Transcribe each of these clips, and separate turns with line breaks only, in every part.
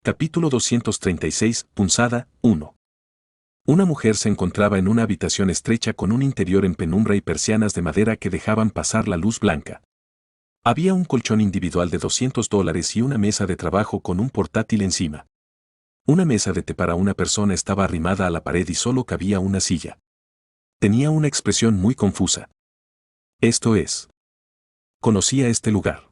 Capítulo 236, Punzada, 1. Una mujer se encontraba en una habitación estrecha con un interior en penumbra y persianas de madera que dejaban pasar la luz blanca. Había un colchón individual de $200 y una mesa de trabajo con un portátil encima. Una mesa de té para una persona estaba arrimada a la pared y solo cabía una silla. Tenía una expresión muy confusa. Esto es. Conocía este lugar.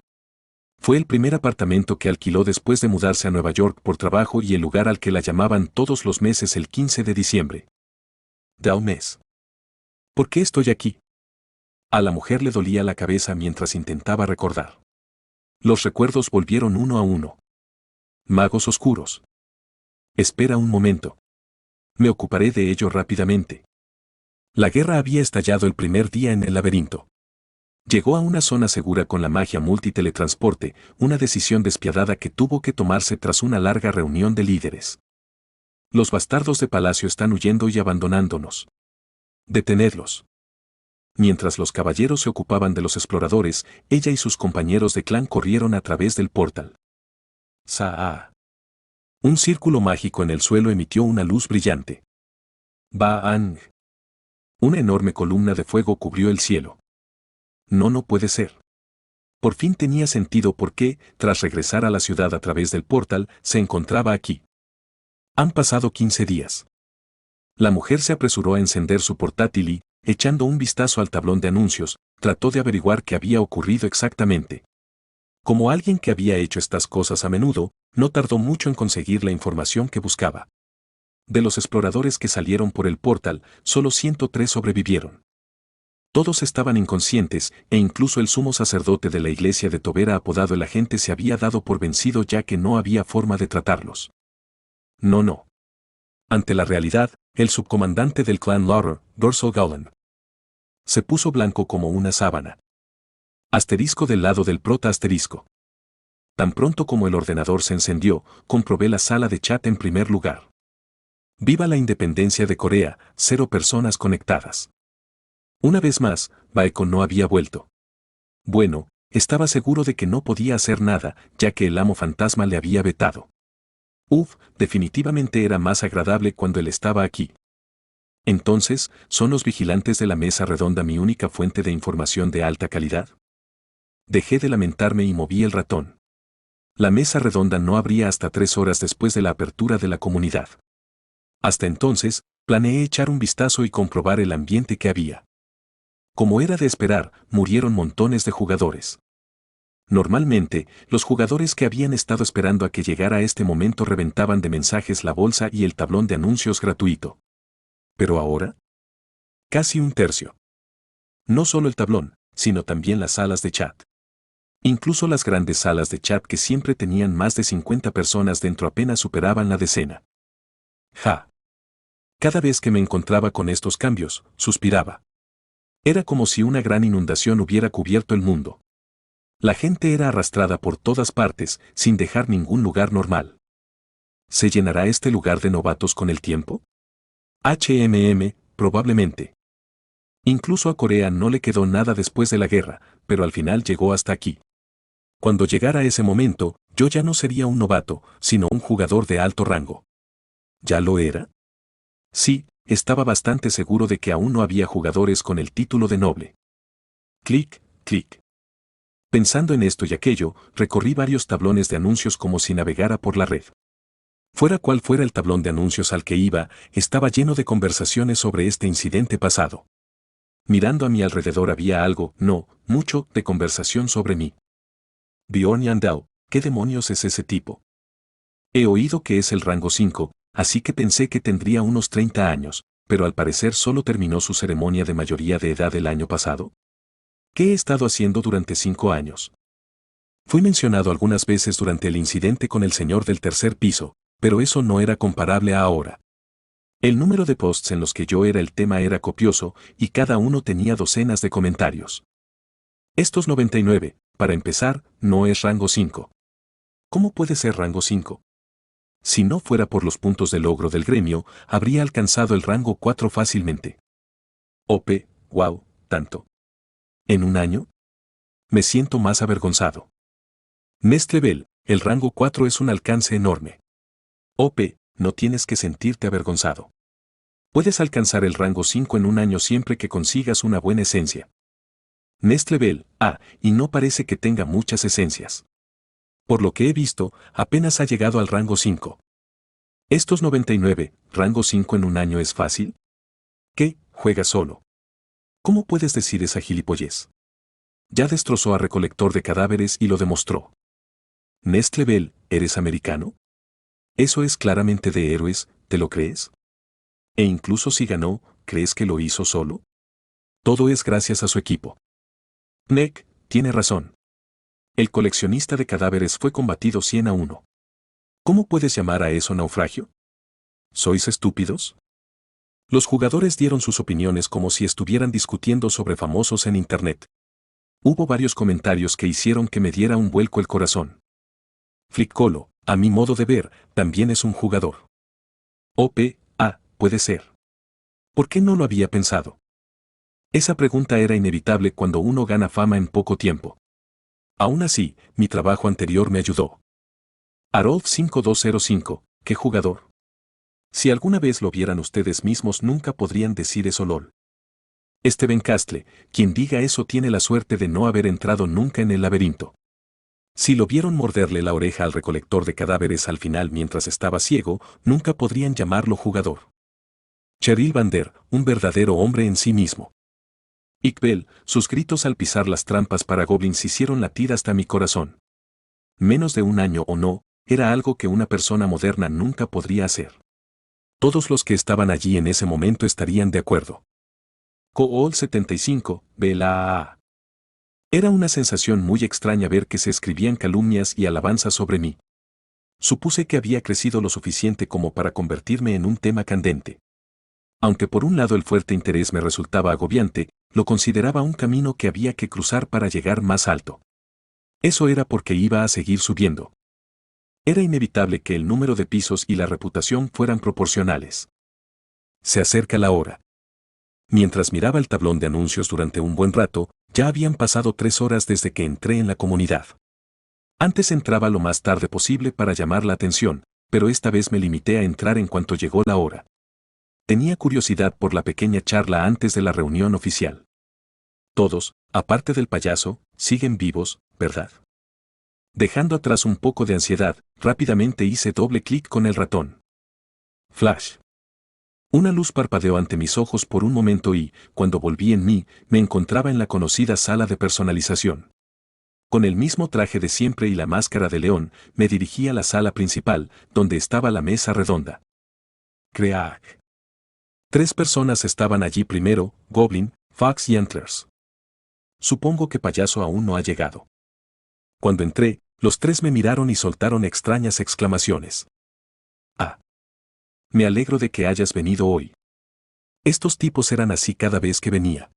Fue el primer apartamento que alquiló después de mudarse a Nueva York por trabajo y el lugar al que la llamaban todos los meses el 15 de diciembre. Da un mes. ¿Por qué estoy aquí? A la mujer le dolía la cabeza mientras intentaba recordar. Los recuerdos volvieron uno a uno. Magos oscuros. Espera un momento. Me ocuparé de ello rápidamente. La guerra había estallado el primer día en el laberinto. Llegó a una zona segura con la magia multiteletransporte, una decisión despiadada que tuvo que tomarse tras una larga reunión de líderes. Los bastardos de Palacio están huyendo y abandonándonos. Detenedlos. Mientras los caballeros se ocupaban de los exploradores, ella y sus compañeros de clan corrieron a través del portal. Saa. Un círculo mágico en el suelo emitió una luz brillante. Baang. Una enorme columna de fuego cubrió el cielo. No puede ser. Por fin tenía sentido por qué, tras regresar a la ciudad a través del portal, se encontraba aquí. Han pasado 15 días. La mujer se apresuró a encender su portátil y, echando un vistazo al tablón de anuncios, trató de averiguar qué había ocurrido exactamente. Como alguien que había hecho estas cosas a menudo, no tardó mucho en conseguir la información que buscaba. De los exploradores que salieron por el portal, solo 103 sobrevivieron. Todos estaban inconscientes, e incluso el sumo sacerdote de la iglesia de Tobera apodado el agente se había dado por vencido ya que no había forma de tratarlos. No. Ante la realidad, el subcomandante del clan Laurer, Dorsal Gowland, se puso blanco como una sábana. Asterisco del lado del prota asterisco. Tan pronto como el ordenador se encendió, comprobé la sala de chat en primer lugar. Viva la independencia de Corea, 0 personas conectadas. Una vez más, Baekon no había vuelto. Bueno, estaba seguro de que no podía hacer nada, ya que el amo fantasma le había vetado. Definitivamente era más agradable cuando él estaba aquí. Entonces, ¿son los vigilantes de la mesa redonda mi única fuente de información de alta calidad? Dejé de lamentarme y moví el ratón. La mesa redonda no abría hasta 3 horas después de la apertura de la comunidad. Hasta entonces, planeé echar un vistazo y comprobar el ambiente que había. Como era de esperar, murieron montones de jugadores. Normalmente, los jugadores que habían estado esperando a que llegara este momento reventaban de mensajes la bolsa y el tablón de anuncios gratuito. Pero ahora, casi un tercio. No solo el tablón, sino también las salas de chat. Incluso las grandes salas de chat que siempre tenían más de 50 personas dentro apenas superaban la decena. Cada vez que me encontraba con estos cambios, suspiraba. Era como si una gran inundación hubiera cubierto el mundo. La gente era arrastrada por todas partes, sin dejar ningún lugar normal. ¿Se llenará este lugar de novatos con el tiempo? Probablemente. Incluso a Corea no le quedó nada después de la guerra, pero al final llegó hasta aquí. Cuando llegara ese momento, yo ya no sería un novato, sino un jugador de alto rango. ¿Ya lo era? Sí, estaba bastante seguro de que aún no había jugadores con el título de noble. Clic. Pensando en esto y aquello, recorrí varios tablones de anuncios como si navegara por la red. Fuera cual fuera el tablón de anuncios al que iba, estaba lleno de conversaciones sobre este incidente pasado. Mirando a mi alrededor había algo, no, mucho, de conversación sobre mí. Bjorn Yandao, ¿qué demonios es ese tipo? He oído que es el rango 5, así que pensé que tendría unos 30 años, pero al parecer solo terminó su ceremonia de mayoría de edad el año pasado. ¿Qué he estado haciendo durante 5 años? Fui mencionado algunas veces durante el incidente con el señor del tercer piso, pero eso no era comparable a ahora. El número de posts en los que yo era el tema era copioso, y cada uno tenía docenas de comentarios. Estos 99, para empezar, no es rango 5. ¿Cómo puede ser rango 5? Si no fuera por los puntos de logro del gremio, habría alcanzado el rango 4 fácilmente. Wow, tanto. ¿En un año? Me siento más avergonzado. Next Level, el rango 4 es un alcance enorme. OP, no tienes que sentirte avergonzado. Puedes alcanzar el rango 5 en un año siempre que consigas una buena esencia. Next Level, y no parece que tenga muchas esencias. Por lo que he visto, apenas ha llegado al rango 5. Estos 99, rango 5 en un año es fácil. ¿Qué? Juega solo. ¿Cómo puedes decir esa gilipollez? Ya destrozó a Recolector de Cadáveres y lo demostró. Next Level, ¿eres americano? Eso es claramente de héroes, ¿te lo crees? E incluso si ganó, ¿crees que lo hizo solo? Todo es gracias a su equipo. Neck, tiene razón. El coleccionista de cadáveres fue combatido 100-1. ¿Cómo puedes llamar a eso naufragio? ¿Sois estúpidos? Los jugadores dieron sus opiniones como si estuvieran discutiendo sobre famosos en Internet. Hubo varios comentarios que hicieron que me diera un vuelco el corazón. Flickolo, a mi modo de ver, también es un jugador. OP, puede ser. ¿Por qué no lo había pensado? Esa pregunta era inevitable cuando uno gana fama en poco tiempo. Aún así, mi trabajo anterior me ayudó. Harold 5205, ¿qué jugador? Si alguna vez lo vieran ustedes mismos nunca podrían decir eso lol. Steven Castle, quien diga eso tiene la suerte de no haber entrado nunca en el laberinto. Si lo vieron morderle la oreja al recolector de cadáveres al final mientras estaba ciego, nunca podrían llamarlo jugador. Cheryl Vander, un verdadero hombre en sí mismo. Iqbal, sus gritos al pisar las trampas para goblins hicieron latir hasta mi corazón. Menos de un año o no, era algo que una persona moderna nunca podría hacer. Todos los que estaban allí en ese momento estarían de acuerdo. Kool 75, Bela. Era una sensación muy extraña ver que se escribían calumnias y alabanzas sobre mí. Supuse que había crecido lo suficiente como para convertirme en un tema candente. Aunque por un lado el fuerte interés me resultaba agobiante, lo consideraba un camino que había que cruzar para llegar más alto. Eso era porque iba a seguir subiendo. Era inevitable que el número de pisos y la reputación fueran proporcionales. Se acerca la hora. Mientras miraba el tablón de anuncios durante un buen rato, ya habían pasado 3 horas desde que entré en la comunidad. Antes entraba lo más tarde posible para llamar la atención, pero esta vez me limité a entrar en cuanto llegó la hora. Tenía curiosidad por la pequeña charla antes de la reunión oficial. Todos, aparte del payaso, siguen vivos, ¿verdad? Dejando atrás un poco de ansiedad, rápidamente hice doble clic con el ratón. Flash. Una luz parpadeó ante mis ojos por un momento y, cuando volví en mí, me encontraba en la conocida sala de personalización. Con el mismo traje de siempre y la máscara de león, me dirigí a la sala principal, donde estaba la mesa redonda. Creak. 3 personas estaban allí primero, Goblin, Fox y Antlers. Supongo que payaso aún no ha llegado. Cuando entré, los 3 me miraron y soltaron extrañas exclamaciones. Me alegro de que hayas venido hoy. Estos tipos eran así cada vez que venía.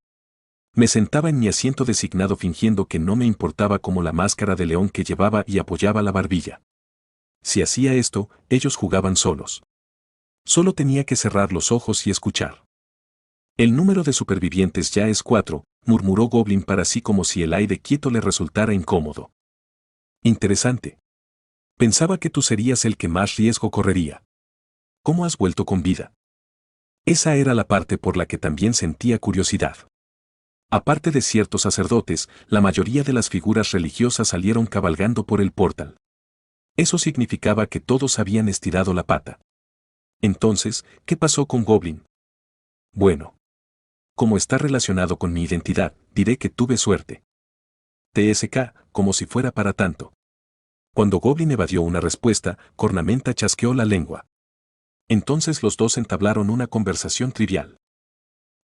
Me sentaba en mi asiento designado fingiendo que no me importaba como la máscara de león que llevaba y apoyaba la barbilla. Si hacía esto, ellos jugaban solos. Solo tenía que cerrar los ojos y escuchar. El número de supervivientes ya es 4, murmuró Goblin para sí como si el aire quieto le resultara incómodo. Interesante. Pensaba que tú serías el que más riesgo correría. ¿Cómo has vuelto con vida? Esa era la parte por la que también sentía curiosidad. Aparte de ciertos sacerdotes, la mayoría de las figuras religiosas salieron cabalgando por el portal. Eso significaba que todos habían estirado la pata. Entonces, ¿qué pasó con Goblin? Bueno. Como está relacionado con mi identidad, diré que tuve suerte. TSK, como si fuera para tanto. Cuando Goblin evadió una respuesta, Cornamenta chasqueó la lengua. Entonces los dos entablaron una conversación trivial.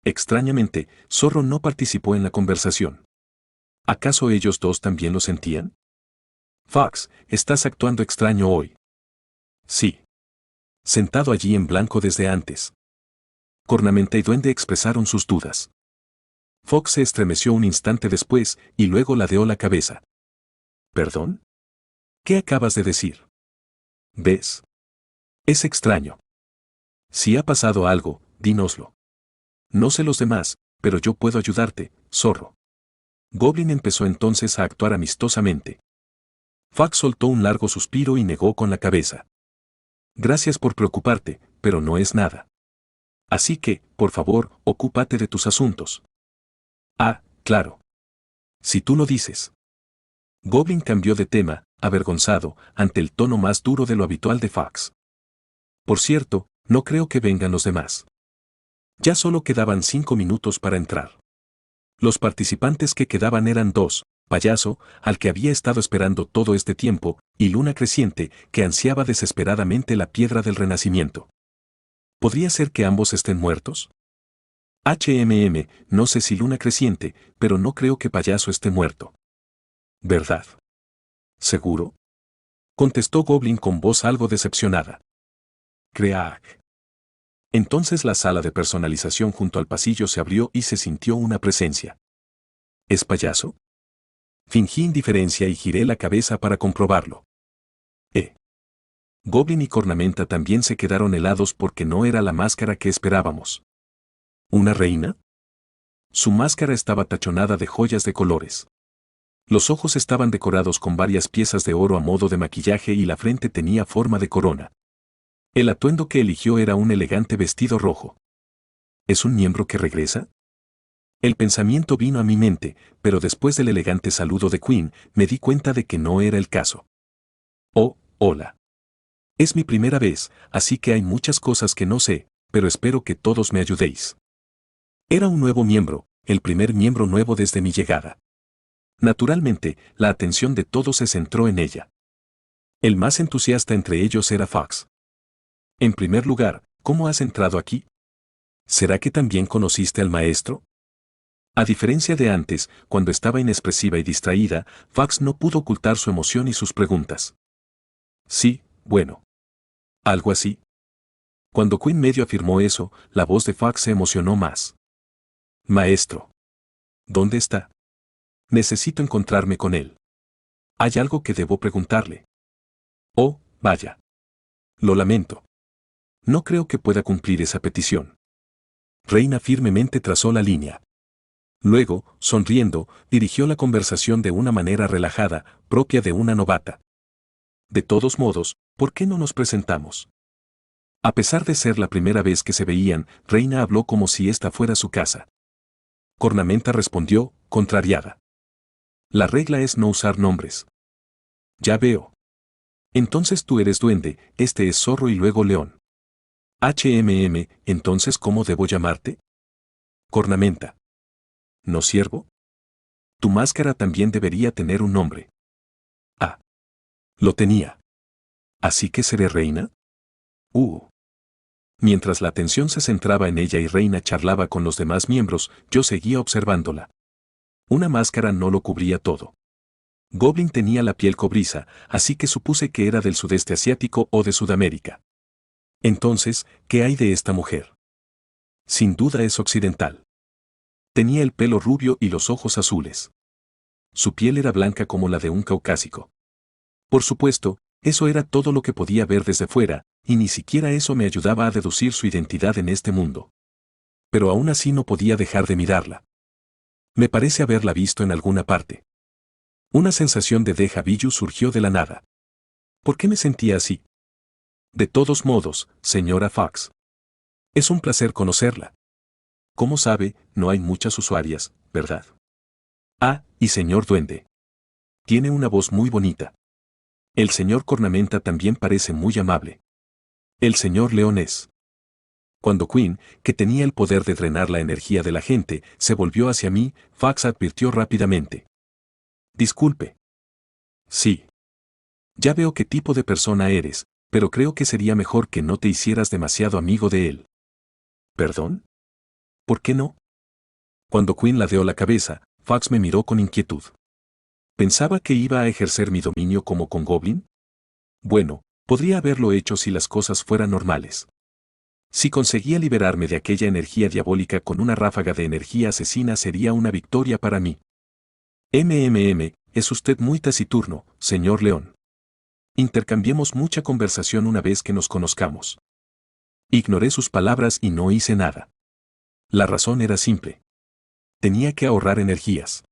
Extrañamente, Zorro no participó en la conversación. ¿Acaso ellos dos también lo sentían? Fox, estás actuando extraño hoy. Sí. Sentado allí en blanco desde antes. Cornamenta y Duende expresaron sus dudas. Fox se estremeció un instante después y luego ladeó la cabeza. ¿Perdón? ¿Qué acabas de decir? ¿Ves? Es extraño. Si ha pasado algo, dínoslo. No sé los demás, pero yo puedo ayudarte, Zorro. Goblin empezó entonces a actuar amistosamente. Fox soltó un largo suspiro y negó con la cabeza. Gracias por preocuparte, pero no es nada. Así que, por favor, ocúpate de tus asuntos. Ah, claro. Si tú lo dices. Goblin cambió de tema, avergonzado, ante el tono más duro de lo habitual de Fox. Por cierto, no creo que vengan los demás. Ya solo quedaban 5 minutos para entrar. Los participantes que quedaban eran dos, Payaso, al que había estado esperando todo este tiempo, y Luna Creciente, que ansiaba desesperadamente la piedra del renacimiento. ¿Podría ser que ambos estén muertos? No sé si Luna Creciente, pero no creo que Payaso esté muerto. ¿Verdad? ¿Seguro? Contestó Goblin con voz algo decepcionada. Creak. Entonces la sala de personalización junto al pasillo se abrió y se sintió una presencia. ¿Es Payaso? Fingí indiferencia y giré la cabeza para comprobarlo. Goblin y Cornamenta también se quedaron helados porque no era la máscara que esperábamos. ¿Una reina? Su máscara estaba tachonada de joyas de colores. Los ojos estaban decorados con varias piezas de oro a modo de maquillaje y la frente tenía forma de corona. El atuendo que eligió era un elegante vestido rojo. ¿Es un miembro que regresa? El pensamiento vino a mi mente, pero después del elegante saludo de Queen, me di cuenta de que no era el caso. Oh, hola. Es mi primera vez, así que hay muchas cosas que no sé, pero espero que todos me ayudéis. Era un nuevo miembro, el primer miembro nuevo desde mi llegada. Naturalmente, la atención de todos se centró en ella. El más entusiasta entre ellos era Fox. En primer lugar, ¿cómo has entrado aquí? ¿Será que también conociste al maestro? A diferencia de antes, cuando estaba inexpresiva y distraída, Fox no pudo ocultar su emoción y sus preguntas. Sí, bueno. ¿Algo así? Cuando Queen medio afirmó eso, la voz de Fox se emocionó más. Maestro. ¿Dónde está? Necesito encontrarme con él. Hay algo que debo preguntarle. Oh, vaya. Lo lamento. No creo que pueda cumplir esa petición. Reina firmemente trazó la línea. Luego, sonriendo, dirigió la conversación de una manera relajada, propia de una novata. De todos modos, ¿por qué no nos presentamos? A pesar de ser la primera vez que se veían, Reina habló como si esta fuera su casa. Cornamenta respondió, contrariada. La regla es no usar nombres. Ya veo. Entonces tú eres duende, este es zorro y luego león. Entonces ¿cómo debo llamarte? Cornamenta. ¿No siervo? Tu máscara también debería tener un nombre. Ah. Lo tenía. ¿Así que seré reina? Mientras la atención se centraba en ella y Reina charlaba con los demás miembros, yo seguía observándola. Una máscara no lo cubría todo. Goblin tenía la piel cobriza, así que supuse que era del sudeste asiático o de Sudamérica. Entonces, ¿qué hay de esta mujer? Sin duda es occidental. Tenía el pelo rubio y los ojos azules. Su piel era blanca como la de un caucásico. Por supuesto, eso era todo lo que podía ver desde fuera, y ni siquiera eso me ayudaba a deducir su identidad en este mundo. Pero aún así no podía dejar de mirarla. Me parece haberla visto en alguna parte. Una sensación de déjà vu surgió de la nada. ¿Por qué me sentía así? De todos modos, señora Fox. Es un placer conocerla. Como sabe, no hay muchas usuarias, ¿verdad? Ah, y señor Duende. Tiene una voz muy bonita. El señor Cornamenta también parece muy amable. El señor Leones. Cuando Queen, que tenía el poder de drenar la energía de la gente, se volvió hacia mí, Fox advirtió rápidamente. Disculpe. Sí. Ya veo qué tipo de persona eres, pero creo que sería mejor que no te hicieras demasiado amigo de él. ¿Perdón? ¿Por qué no? Cuando Queen ladeó la cabeza, Fox me miró con inquietud. ¿Pensaba que iba a ejercer mi dominio como con Goblin? Bueno, podría haberlo hecho si las cosas fueran normales. Si conseguía liberarme de aquella energía diabólica con una ráfaga de energía asesina sería una victoria para mí. Es usted muy taciturno, señor León. Intercambiemos mucha conversación una vez que nos conozcamos. Ignoré sus palabras y no hice nada. La razón era simple. Tenía que ahorrar energías.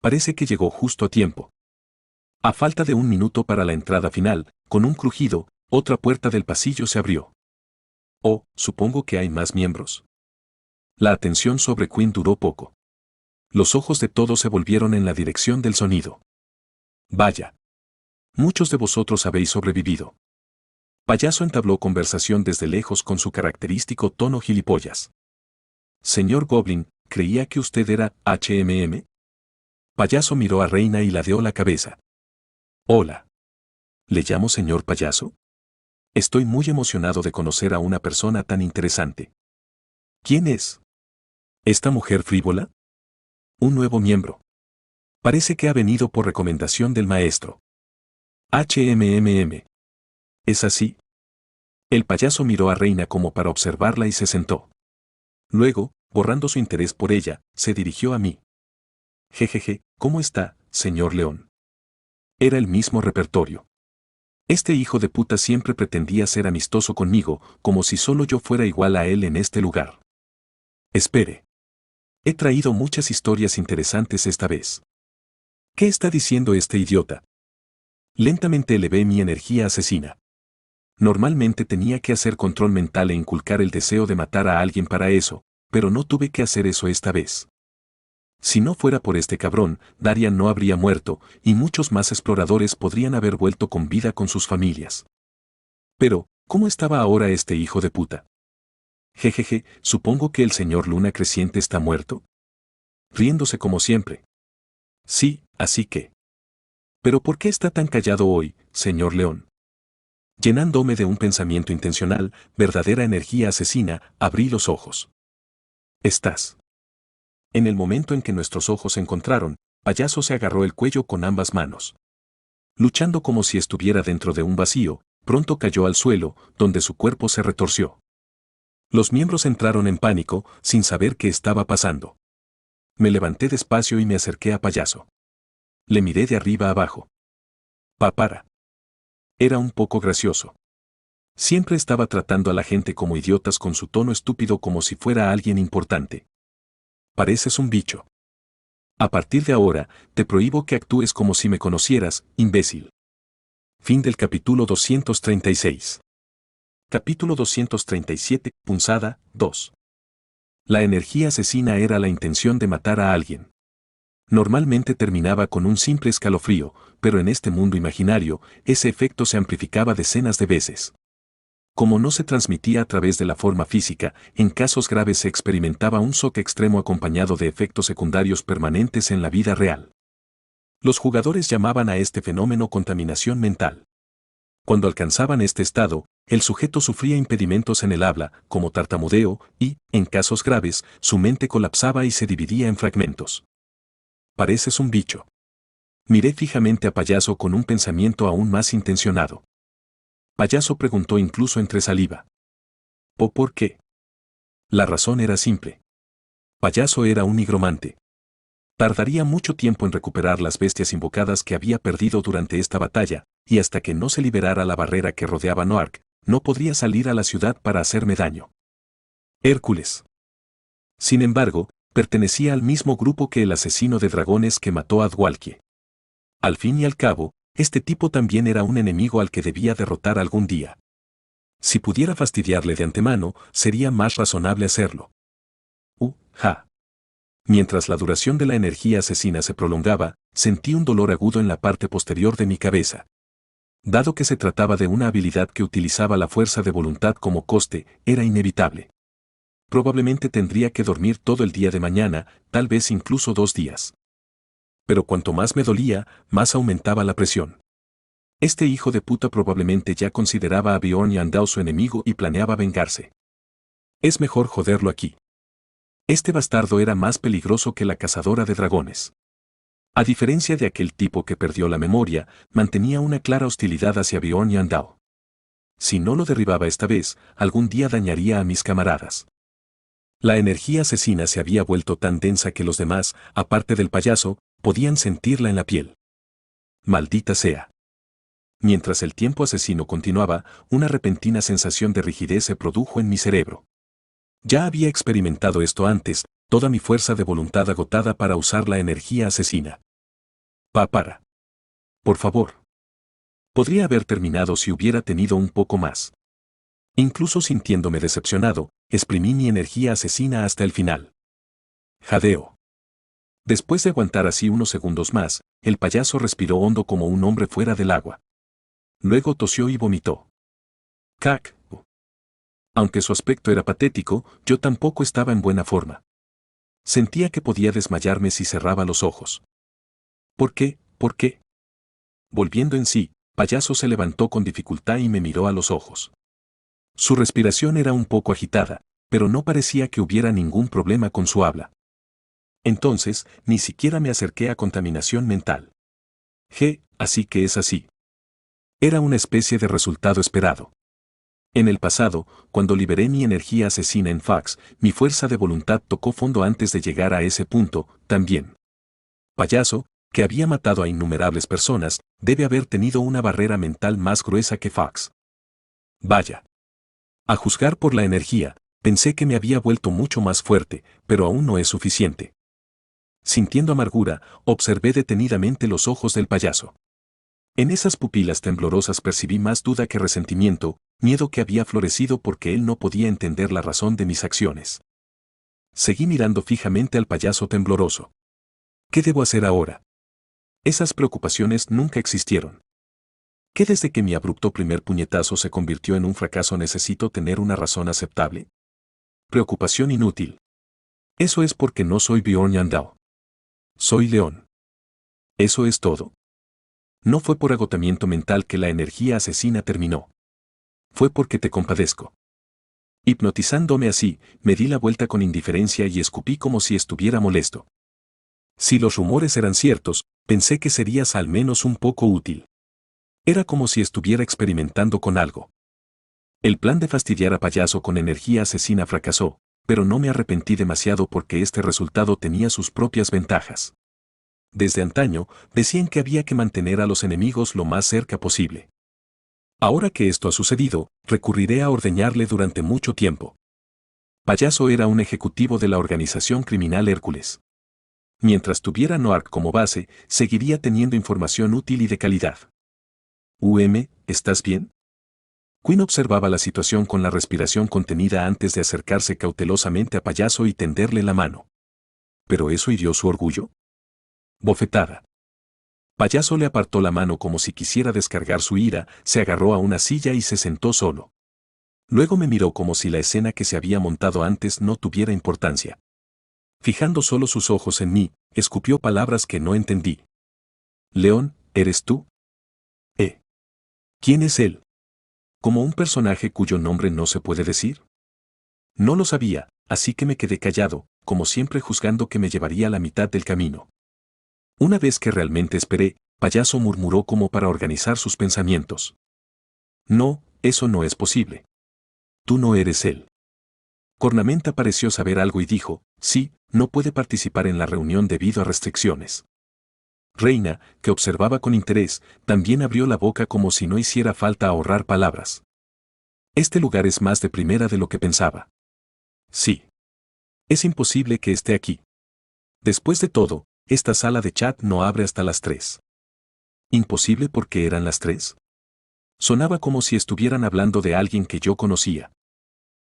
Parece que llegó justo a tiempo. A falta de un minuto para la entrada final, con un crujido, Otra puerta del pasillo se abrió. Oh, supongo que hay más miembros. La atención sobre Quinn duró poco. Los ojos de todos se volvieron en la dirección del sonido. Vaya. Muchos de vosotros habéis sobrevivido. Payaso entabló conversación desde lejos con su característico tono gilipollas. Señor Goblin, ¿creía que usted era HMM? Payaso miró a Reina y ladeó la cabeza. Hola. ¿Le llamo señor Payaso? Estoy muy emocionado de conocer a una persona tan interesante. ¿Quién es? ¿Esta mujer frívola? Un nuevo miembro. Parece que ha venido por recomendación del maestro. HMMM. ¿Es así? El payaso miró a Reina como para observarla y se sentó. Luego, borrando su interés por ella, se dirigió a mí. Jejeje, ¿cómo está, señor León? Era el mismo repertorio. Este hijo de puta siempre pretendía ser amistoso conmigo, como si solo yo fuera igual a él en este lugar. Espere. He traído muchas historias interesantes esta vez. ¿Qué está diciendo este idiota? Lentamente elevé mi energía asesina. Normalmente tenía que hacer control mental e inculcar el deseo de matar a alguien para eso, pero no tuve que hacer eso esta vez. Si no fuera por este cabrón, Darian no habría muerto, y muchos más exploradores podrían haber vuelto con vida con sus familias. Pero, ¿cómo estaba ahora este hijo de puta? Jejeje, supongo que el señor Luna Creciente está muerto. Riéndose como siempre. Sí, así que. ¿Pero por qué está tan callado hoy, señor León? Llenándome de un pensamiento intencional, verdadera energía asesina, abrí los ojos. Estás. En el momento en que nuestros ojos se encontraron, Payaso se agarró el cuello con ambas manos. Luchando como si estuviera dentro de un vacío, pronto cayó al suelo, donde su cuerpo se retorció. Los miembros entraron en pánico, sin saber qué estaba pasando. Me levanté despacio y me acerqué a Payaso. Le miré de arriba abajo. Para. Era un poco gracioso. Siempre estaba tratando a la gente como idiotas con su tono estúpido como si fuera alguien importante. Pareces un bicho. A partir de ahora, te prohíbo que actúes como si me conocieras, imbécil. Fin del capítulo 236. Capítulo 237, Punzada, 2. La energía asesina era la intención de matar a alguien. Normalmente terminaba con un simple escalofrío, pero en este mundo imaginario, ese efecto se amplificaba decenas de veces. Como no se transmitía a través de la forma física, en casos graves se experimentaba un shock extremo acompañado de efectos secundarios permanentes en la vida real. Los jugadores llamaban a este fenómeno contaminación mental. Cuando alcanzaban este estado, el sujeto sufría impedimentos en el habla, como tartamudeo, y, en casos graves, su mente colapsaba y se dividía en fragmentos. Pareces un bicho. Miré fijamente a Payaso con un pensamiento aún más intencionado. Payaso preguntó incluso entre saliva. ¿Por qué? La razón era simple. Payaso era un nigromante. Tardaría mucho tiempo en recuperar las bestias invocadas que había perdido durante esta batalla, y hasta que no se liberara la barrera que rodeaba Noark, no podría salir a la ciudad para hacerme daño. Hércules. Sin embargo, pertenecía al mismo grupo que el asesino de dragones que mató a Dwalkie. Al fin y al cabo, este tipo también era un enemigo al que debía derrotar algún día. Si pudiera fastidiarle de antemano, sería más razonable hacerlo. Ja. Mientras la duración de la energía asesina se prolongaba, sentí un dolor agudo en la parte posterior de mi cabeza. Dado que se trataba de una habilidad que utilizaba la fuerza de voluntad como coste, era inevitable. Probablemente tendría que dormir todo el día de mañana, tal vez incluso 2 días. Pero cuanto más me dolía, más aumentaba la presión. Este hijo de puta probablemente ya consideraba a Bjorn y Andau su enemigo y planeaba vengarse. Es mejor joderlo aquí. Este bastardo era más peligroso que la cazadora de dragones. A diferencia de aquel tipo que perdió la memoria, mantenía una clara hostilidad hacia Bjorn y Andau. Si no lo derribaba esta vez, algún día dañaría a mis camaradas. La energía asesina se había vuelto tan densa que los demás, aparte del payaso, podían sentirla en la piel. Maldita sea. Mientras el tiempo asesino continuaba, una repentina sensación de rigidez se produjo en mi cerebro. Ya había experimentado esto antes, toda mi fuerza de voluntad agotada para usar la energía asesina. Para. Por favor. Podría haber terminado si hubiera tenido un poco más. Incluso sintiéndome decepcionado, exprimí mi energía asesina hasta el final. Jadeo. Después de aguantar así unos segundos más, el payaso respiró hondo como un hombre fuera del agua. Luego tosió y vomitó. ¡Cac! Aunque su aspecto era patético, yo tampoco estaba en buena forma. Sentía que podía desmayarme si cerraba los ojos. ¿Por qué? ¿Por qué? Volviendo en sí, Payaso se levantó con dificultad y me miró a los ojos. Su respiración era un poco agitada, pero no parecía que hubiera ningún problema con su habla. Entonces, ni siquiera me acerqué a contaminación mental. Así que es así. Era una especie de resultado esperado. En el pasado, cuando liberé mi energía asesina en Fax, mi fuerza de voluntad tocó fondo antes de llegar a ese punto, también. Payaso, que había matado a innumerables personas, debe haber tenido una barrera mental más gruesa que Fax. Vaya. A juzgar por la energía, pensé que me había vuelto mucho más fuerte, pero aún no es suficiente. Sintiendo amargura, observé detenidamente los ojos del payaso. En esas pupilas temblorosas percibí más duda que resentimiento, miedo que había florecido porque él no podía entender la razón de mis acciones. Seguí mirando fijamente al payaso tembloroso. ¿Qué debo hacer ahora? Esas preocupaciones nunca existieron. ¿Qué desde que mi abrupto primer puñetazo se convirtió en un fracaso necesito tener una razón aceptable? Preocupación inútil. Eso es porque no soy Bjorn Yandao. Soy León. Eso es todo. No fue por agotamiento mental que la energía asesina terminó. Fue porque te compadezco. Hipnotizándome así, me di la vuelta con indiferencia y escupí como si estuviera molesto. Si los rumores eran ciertos, pensé que serías al menos un poco útil. Era como si estuviera experimentando con algo. El plan de fastidiar a Payaso con energía asesina fracasó, pero no me arrepentí demasiado porque este resultado tenía sus propias ventajas. Desde antaño, decían que había que mantener a los enemigos lo más cerca posible. Ahora que esto ha sucedido, recurriré a ordeñarle durante mucho tiempo. Payaso era un ejecutivo de la organización criminal Hércules. Mientras tuviera Noark como base, seguiría teniendo información útil y de calidad. ¿Estás bien? Quinn observaba la situación con la respiración contenida antes de acercarse cautelosamente a Payaso y tenderle la mano. ¿Pero eso hirió su orgullo? Bofetada. Payaso le apartó la mano como si quisiera descargar su ira, se agarró a una silla y se sentó solo. Luego me miró como si la escena que se había montado antes no tuviera importancia. Fijando solo sus ojos en mí, escupió palabras que no entendí. León, ¿eres tú? ¿Quién es él? ¿Como un personaje cuyo nombre no se puede decir? No lo sabía, así que me quedé callado, como siempre juzgando que me llevaría la mitad del camino. Una vez que realmente esperé, Payaso murmuró como para organizar sus pensamientos. No, eso no es posible. Tú no eres él. Cornamenta pareció saber algo y dijo, sí, no puede participar en la reunión debido a restricciones. Reina, que observaba con interés, también abrió la boca como si no hiciera falta ahorrar palabras. Este lugar es más de primera de lo que pensaba. Sí. Es imposible que esté aquí. Después de todo, esta sala de chat no abre hasta las 3. ¿Imposible porque eran las 3? Sonaba como si estuvieran hablando de alguien que yo conocía.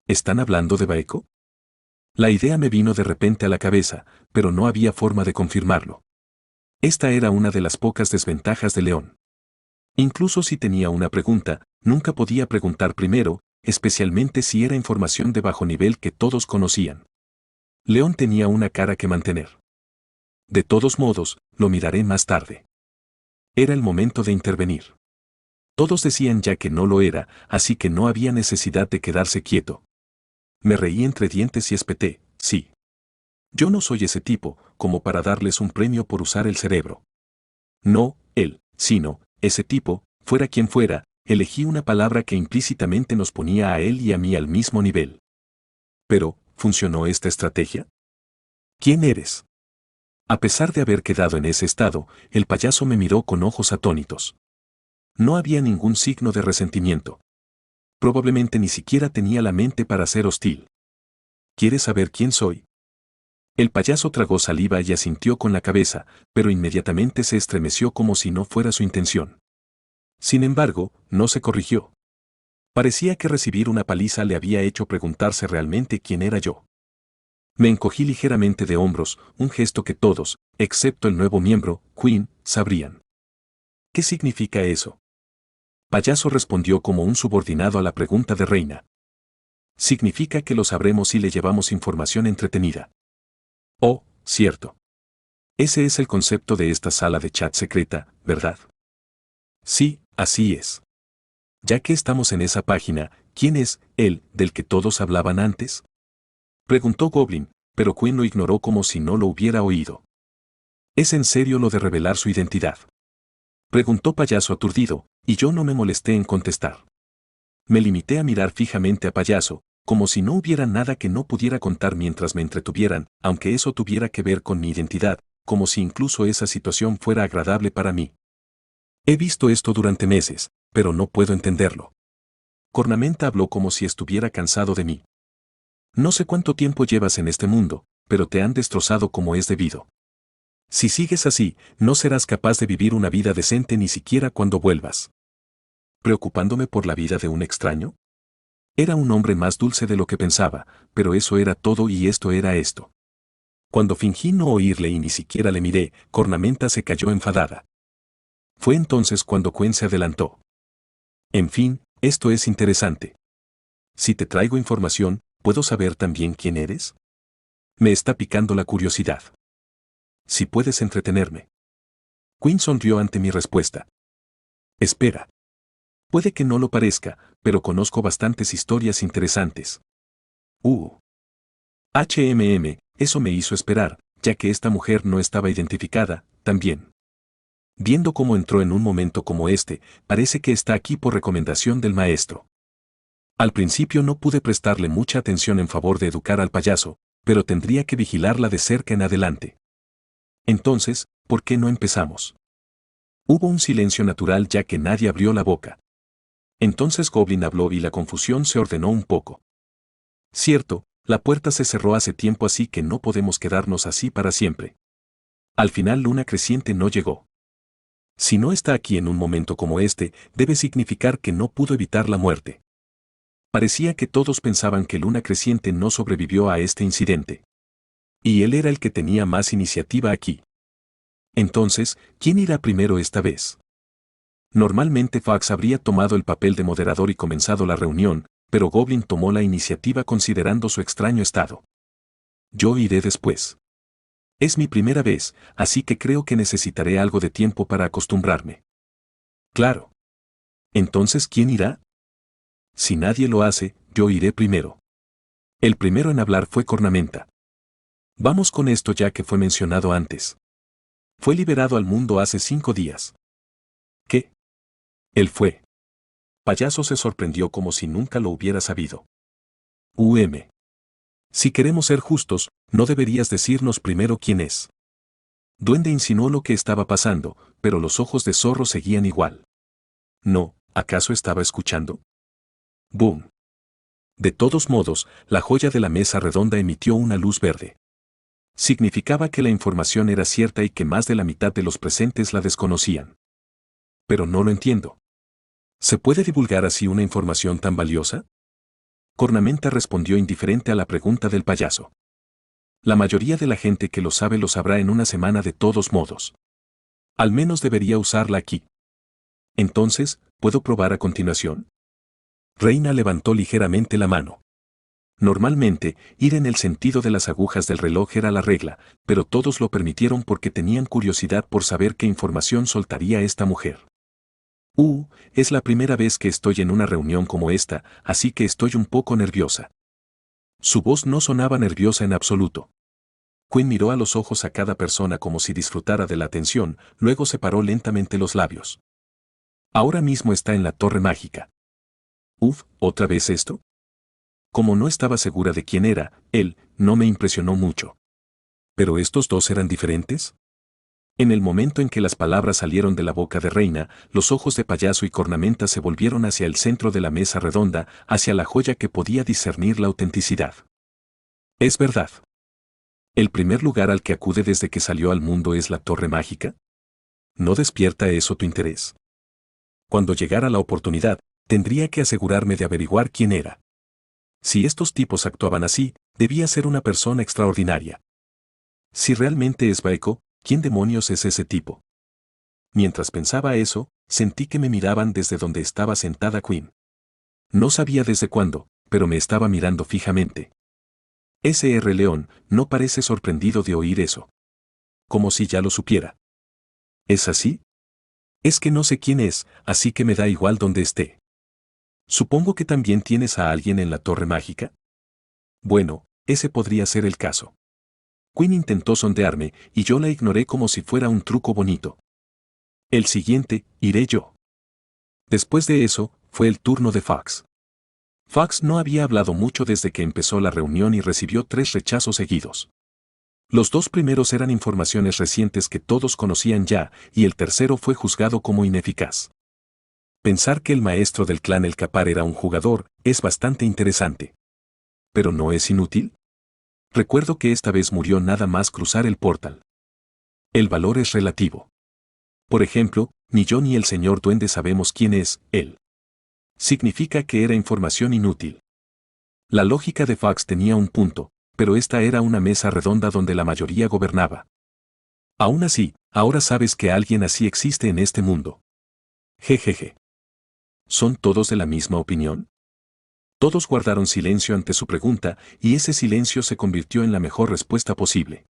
¿Están hablando de Baeko? La idea me vino de repente a la cabeza, pero no había forma de confirmarlo. Esta era una de las pocas desventajas de León. Incluso si tenía una pregunta, nunca podía preguntar primero, especialmente si era información de bajo nivel que todos conocían. León tenía una cara que mantener. De todos modos, lo miraré más tarde. Era el momento de intervenir. Todos decían ya que no lo era, así que no había necesidad de quedarse quieto. Me reí entre dientes y espeté, sí. Yo no soy ese tipo, como para darles un premio por usar el cerebro. No, él, sino, ese tipo, fuera quien fuera, elegí una palabra que implícitamente nos ponía a él y a mí al mismo nivel. Pero, ¿funcionó esta estrategia? ¿Quién eres? A pesar de haber quedado en ese estado, el payaso me miró con ojos atónitos. No había ningún signo de resentimiento. Probablemente ni siquiera tenía la mente para ser hostil. ¿Quieres saber quién soy? El payaso tragó saliva y asintió con la cabeza, pero inmediatamente se estremeció como si no fuera su intención. Sin embargo, no se corrigió. Parecía que recibir una paliza le había hecho preguntarse realmente quién era yo. Me encogí ligeramente de hombros, un gesto que todos, excepto el nuevo miembro, Quinn, sabrían. ¿Qué significa eso? Payaso respondió como un subordinado a la pregunta de Reina. Significa que lo sabremos si le llevamos información entretenida. Oh, cierto. Ese es el concepto de esta sala de chat secreta, ¿verdad? Sí, así es. Ya que estamos en esa página, ¿quién es él del que todos hablaban antes? Preguntó Goblin, pero Quinn lo ignoró como si no lo hubiera oído. ¿Es en serio lo de revelar su identidad? Preguntó Payaso aturdido, y yo no me molesté en contestar. Me limité a mirar fijamente a Payaso, como si no hubiera nada que no pudiera contar mientras me entretuvieran, aunque eso tuviera que ver con mi identidad, como si incluso esa situación fuera agradable para mí. He visto esto durante meses, pero no puedo entenderlo. Cornamenta habló como si estuviera cansado de mí. No sé cuánto tiempo llevas en este mundo, pero te han destrozado como es debido. Si sigues así, no serás capaz de vivir una vida decente ni siquiera cuando vuelvas. ¿Preocupándome por la vida de un extraño? Era un hombre más dulce de lo que pensaba, pero eso era todo y esto era esto. Cuando fingí no oírle y ni siquiera le miré, Cornamenta se cayó enfadada. Fue entonces cuando Quen se adelantó. En fin, esto es interesante. Si te traigo información, ¿puedo saber también quién eres? Me está picando la curiosidad. Si puedes entretenerme. Quinn sonrió ante mi respuesta. Espera. Puede que no lo parezca, pero conozco bastantes historias interesantes. Eso me hizo esperar, ya que esta mujer no estaba identificada, también. Viendo cómo entró en un momento como este, parece que está aquí por recomendación del maestro. Al principio no pude prestarle mucha atención en favor de educar al payaso, pero tendría que vigilarla de cerca en adelante. Entonces, ¿por qué no empezamos? Hubo un silencio natural ya que nadie abrió la boca. Entonces Goblin habló y la confusión se ordenó un poco. Cierto, la puerta se cerró hace tiempo así que no podemos quedarnos así para siempre. Al final Luna Creciente no llegó. Si no está aquí en un momento como este, debe significar que no pudo evitar la muerte. Parecía que todos pensaban que Luna Creciente no sobrevivió a este incidente. Y él era el que tenía más iniciativa aquí. Entonces, ¿quién irá primero esta vez? Normalmente Fax habría tomado el papel de moderador y comenzado la reunión, pero Goblin tomó la iniciativa considerando su extraño estado. Yo iré después. Es mi primera vez, así que creo que necesitaré algo de tiempo para acostumbrarme. Claro. Entonces, ¿quién irá? Si nadie lo hace, yo iré primero. El primero en hablar fue Cornamenta. Vamos con esto ya que fue mencionado antes. Fue liberado al mundo hace 5 días. ¿Qué? Él fue. Payaso se sorprendió como si nunca lo hubiera sabido. Si queremos ser justos, no deberías decirnos primero quién es. Duende insinuó lo que estaba pasando, pero los ojos de Zorro seguían igual. No, ¿acaso estaba escuchando? ¡Boom! De todos modos, la joya de la mesa redonda emitió una luz verde. Significaba que la información era cierta y que más de la mitad de los presentes la desconocían. Pero no lo entiendo. ¿Se puede divulgar así una información tan valiosa? Cornamenta respondió indiferente a la pregunta del payaso. La mayoría de la gente que lo sabrá en una semana de todos modos. Al menos debería usarla aquí. Entonces, ¿puedo probar a continuación? Reina levantó ligeramente la mano. Normalmente, ir en el sentido de las agujas del reloj era la regla, pero todos lo permitieron porque tenían curiosidad por saber qué información soltaría esta mujer. Es la primera vez que estoy en una reunión como esta, así que estoy un poco nerviosa. Su voz no sonaba nerviosa en absoluto. Quinn miró a los ojos a cada persona como si disfrutara de la atención, luego separó lentamente los labios. Ahora mismo está en la torre mágica. ¿Otra vez esto? Como no estaba segura de quién era, él, no me impresionó mucho. ¿Pero estos dos eran diferentes? En el momento en que las palabras salieron de la boca de Reina, los ojos de Payaso y Cornamenta se volvieron hacia el centro de la mesa redonda, hacia la joya que podía discernir la autenticidad. Es verdad. ¿El primer lugar al que acude desde que salió al mundo es la Torre Mágica? ¿No despierta eso tu interés? Cuando llegara la oportunidad, tendría que asegurarme de averiguar quién era. Si estos tipos actuaban así, debía ser una persona extraordinaria. Si realmente es Baeko, ¿quién demonios es ese tipo? Mientras pensaba eso, sentí que me miraban desde donde estaba sentada Quinn. No sabía desde cuándo, pero me estaba mirando fijamente. Sr. León no parece sorprendido de oír eso. Como si ya lo supiera. ¿Es así? Es que no sé quién es, así que me da igual donde esté. Supongo que también tienes a alguien en la torre mágica. Bueno, ese podría ser el caso. Quinn intentó sondearme y yo la ignoré como si fuera un truco bonito. El siguiente, iré yo. Después de eso, fue el turno de Fox. Fox no había hablado mucho desde que empezó la reunión y recibió 3 rechazos seguidos. Los 2 primeros eran informaciones recientes que todos conocían ya, y el tercero fue juzgado como ineficaz. Pensar que el maestro del clan El Capar era un jugador es bastante interesante. ¿Pero no es inútil? Recuerdo que esta vez murió nada más cruzar el portal. El valor es relativo. Por ejemplo, ni yo ni el señor Duende sabemos quién es él. Significa que era información inútil. La lógica de Fox tenía un punto, pero esta era una mesa redonda donde la mayoría gobernaba. Aún así, ahora sabes que alguien así existe en este mundo. Jejeje. ¿Son todos de la misma opinión? Todos guardaron silencio ante su pregunta, y ese silencio se convirtió en la mejor respuesta posible.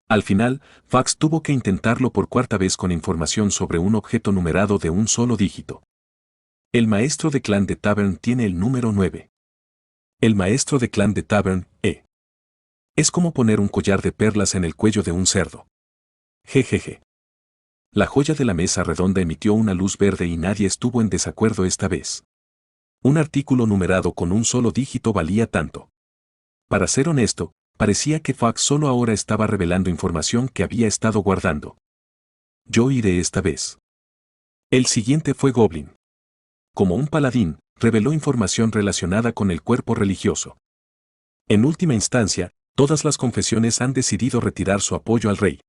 Al final, Fox tuvo que intentarlo por 4ª vez con información sobre un objeto numerado de un solo dígito. El maestro de clan de Tavern tiene el número 9. El maestro de clan de Tavern, Es como poner un collar de perlas en el cuello de un cerdo. Jejeje. La joya de la mesa redonda emitió una luz verde y nadie estuvo en desacuerdo esta vez. Un artículo numerado con un solo dígito valía tanto. Para ser honesto, parecía que Fox solo ahora estaba revelando información que había estado guardando. Yo iré esta vez. El siguiente fue Goblin. Como un paladín, reveló información relacionada con el cuerpo religioso. En última instancia, todas las confesiones han decidido retirar su apoyo al rey.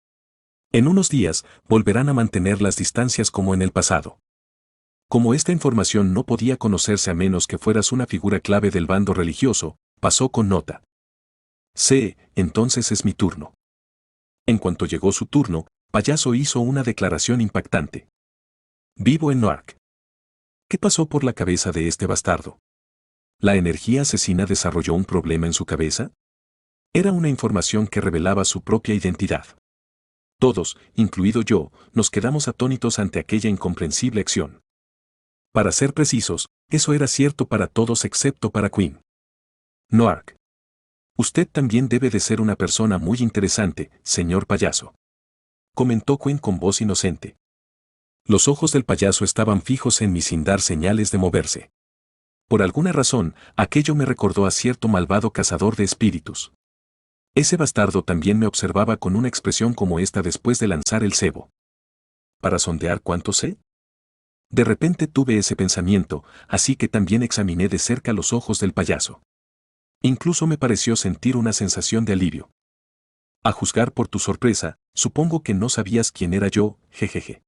En unos días, volverán a mantener las distancias como en el pasado. Como esta información no podía conocerse a menos que fueras una figura clave del bando religioso, pasó con nota. Entonces es mi turno. En cuanto llegó su turno, Payaso hizo una declaración impactante. Vivo en Newark. ¿Qué pasó por la cabeza de este bastardo? ¿La energía asesina desarrolló un problema en su cabeza? Era una información que revelaba su propia identidad. Todos, incluido yo, nos quedamos atónitos ante aquella incomprensible acción. Para ser precisos, eso era cierto para todos excepto para Quinn. Newark. Usted también debe de ser una persona muy interesante, señor payaso. Comentó Quinn con voz inocente. Los ojos del payaso estaban fijos en mí sin dar señales de moverse. Por alguna razón, aquello me recordó a cierto malvado cazador de espíritus. Ese bastardo también me observaba con una expresión como esta después de lanzar el cebo. ¿Para sondear cuánto sé? De repente tuve ese pensamiento, así que también examiné de cerca los ojos del payaso. Incluso me pareció sentir una sensación de alivio. A juzgar por tu sorpresa, supongo que no sabías quién era yo, jejeje.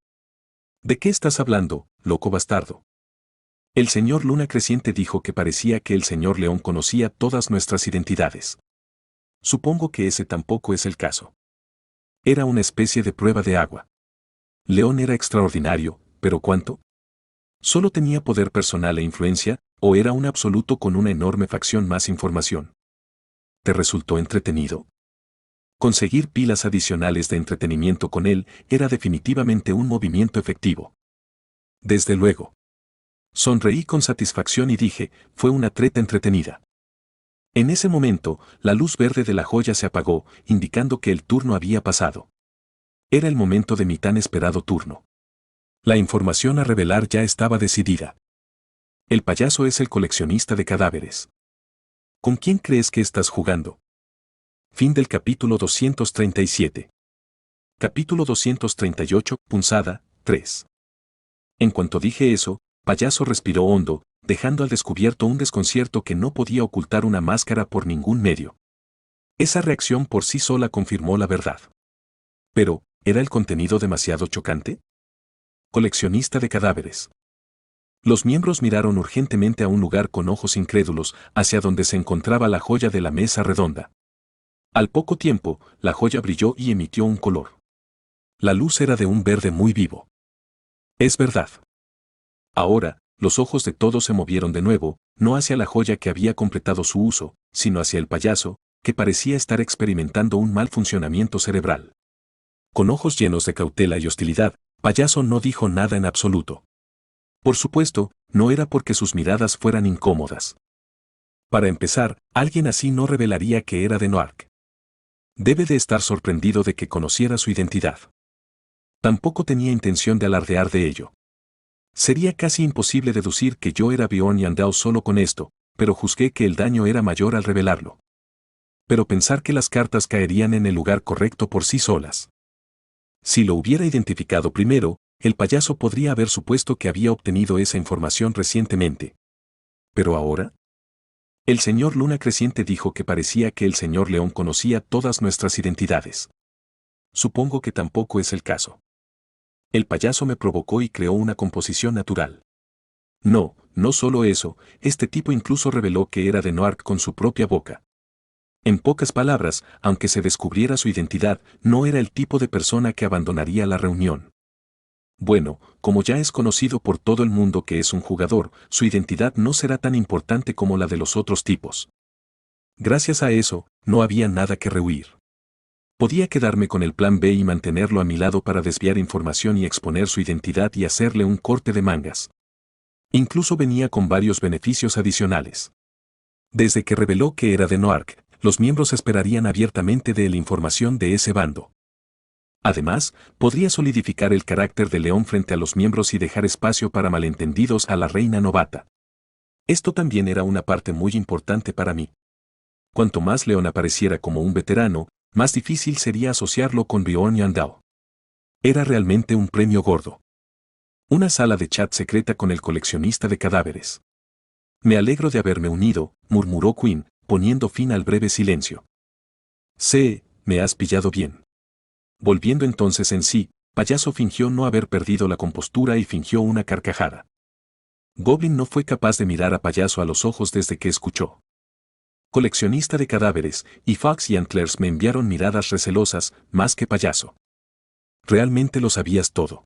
¿De qué estás hablando, loco bastardo? El señor Luna Creciente dijo que parecía que el señor León conocía todas nuestras identidades. Supongo que ese tampoco es el caso. Era una especie de prueba de agua. León era extraordinario, pero ¿cuánto? ¿Solo tenía poder personal e influencia, o era un absoluto con una enorme facción más información? ¿Te resultó entretenido? Conseguir pilas adicionales de entretenimiento con él era definitivamente un movimiento efectivo. Desde luego. Sonreí con satisfacción y dije, fue una treta entretenida. En ese momento, la luz verde de la joya se apagó, indicando que el turno había pasado. Era el momento de mi tan esperado turno. La información a revelar ya estaba decidida. El payaso es el coleccionista de cadáveres. ¿Con quién crees que estás jugando? Fin del capítulo 237. Capítulo 238, Punzada, 3. En cuanto dije eso, Payaso respiró hondo, dejando al descubierto un desconcierto que no podía ocultar una máscara por ningún medio. Esa reacción por sí sola confirmó la verdad. Pero, ¿era el contenido demasiado chocante? Coleccionista de cadáveres. Los miembros miraron urgentemente a un lugar con ojos incrédulos, hacia donde se encontraba la joya de la mesa redonda. Al poco tiempo, la joya brilló y emitió un color. La luz era de un verde muy vivo. Es verdad. Ahora, los ojos de todos se movieron de nuevo, no hacia la joya que había completado su uso, sino hacia el payaso, que parecía estar experimentando un mal funcionamiento cerebral. Con ojos llenos de cautela y hostilidad, Payaso no dijo nada en absoluto. Por supuesto, no era porque sus miradas fueran incómodas. Para empezar, alguien así no revelaría que era de Noark. Debe de estar sorprendido de que conociera su identidad. Tampoco tenía intención de alardear de ello. Sería casi imposible deducir que yo era Bjorn Yandao solo con esto, pero juzgué que el daño era mayor al revelarlo. Pero pensar que las cartas caerían en el lugar correcto por sí solas. Si lo hubiera identificado primero, el payaso podría haber supuesto que había obtenido esa información recientemente. Pero ahora, el señor Luna Creciente dijo que parecía que el señor León conocía todas nuestras identidades. Supongo que tampoco es el caso. El payaso me provocó y creó una composición natural. No, no solo eso, este tipo incluso reveló que era de Noark con su propia boca. En pocas palabras, aunque se descubriera su identidad, no era el tipo de persona que abandonaría la reunión. Bueno, como ya es conocido por todo el mundo que es un jugador, su identidad no será tan importante como la de los otros tipos. Gracias a eso, no había nada que rehuir. Podía quedarme con el plan B y mantenerlo a mi lado para desviar información y exponer su identidad y hacerle un corte de mangas. Incluso venía con varios beneficios adicionales. Desde que reveló que era de Noark, los miembros esperarían abiertamente de la información de ese bando. Además, podría solidificar el carácter de León frente a los miembros y dejar espacio para malentendidos a la reina novata. Esto también era una parte muy importante para mí. Cuanto más León apareciera como un veterano, más difícil sería asociarlo con Bjorn Yandao. Era realmente un premio gordo. Una sala de chat secreta con el coleccionista de cadáveres. Me alegro de haberme unido, murmuró Quinn, poniendo fin al breve silencio. Me has pillado bien. Volviendo entonces en sí, Payaso fingió no haber perdido la compostura y fingió una carcajada. Goblin no fue capaz de mirar a Payaso a los ojos desde que escuchó. Coleccionista de cadáveres, y Fox y Antlers me enviaron miradas recelosas, más que Payaso. Realmente lo sabías todo.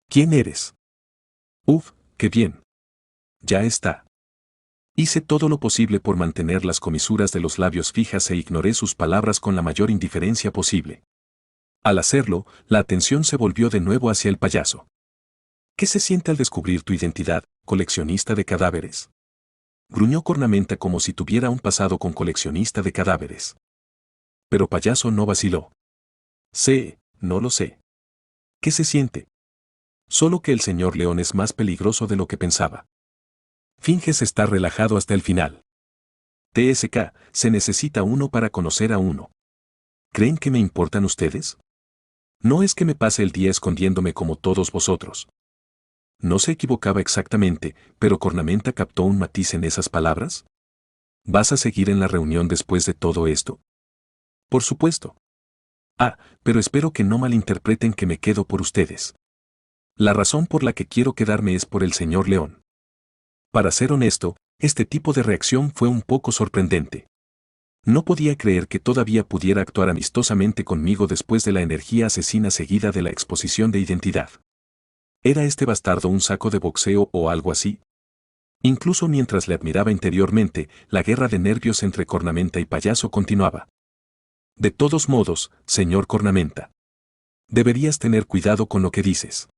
¿Quién eres? Uf, qué bien. Ya está. Hice todo lo posible por mantener las comisuras de los labios fijas e ignoré sus palabras con la mayor indiferencia posible. Al hacerlo, la atención se volvió de nuevo hacia el payaso. ¿Qué se siente al descubrir tu identidad, coleccionista de cadáveres? Gruñó Cornamenta como si tuviera un pasado con coleccionista de cadáveres. Pero Payaso no vaciló. No lo sé. ¿Qué se siente? Solo que el señor León es más peligroso de lo que pensaba. Finges estar relajado hasta el final. TSK, se necesita uno para conocer a uno. ¿Creen que me importan ustedes? No es que me pase el día escondiéndome como todos vosotros. No se equivocaba exactamente, pero Cornamenta captó un matiz en esas palabras. ¿Vas a seguir en la reunión después de todo esto? Por supuesto. Pero espero que no malinterpreten que me quedo por ustedes. La razón por la que quiero quedarme es por el señor León. Para ser honesto, este tipo de reacción fue un poco sorprendente. No podía creer que todavía pudiera actuar amistosamente conmigo después de la energía asesina seguida de la exposición de identidad. ¿Era este bastardo un saco de boxeo o algo así? Incluso mientras le admiraba interiormente, la guerra de nervios entre Cornamenta y Payaso continuaba. De todos modos, señor Cornamenta. Deberías tener cuidado con lo que dices.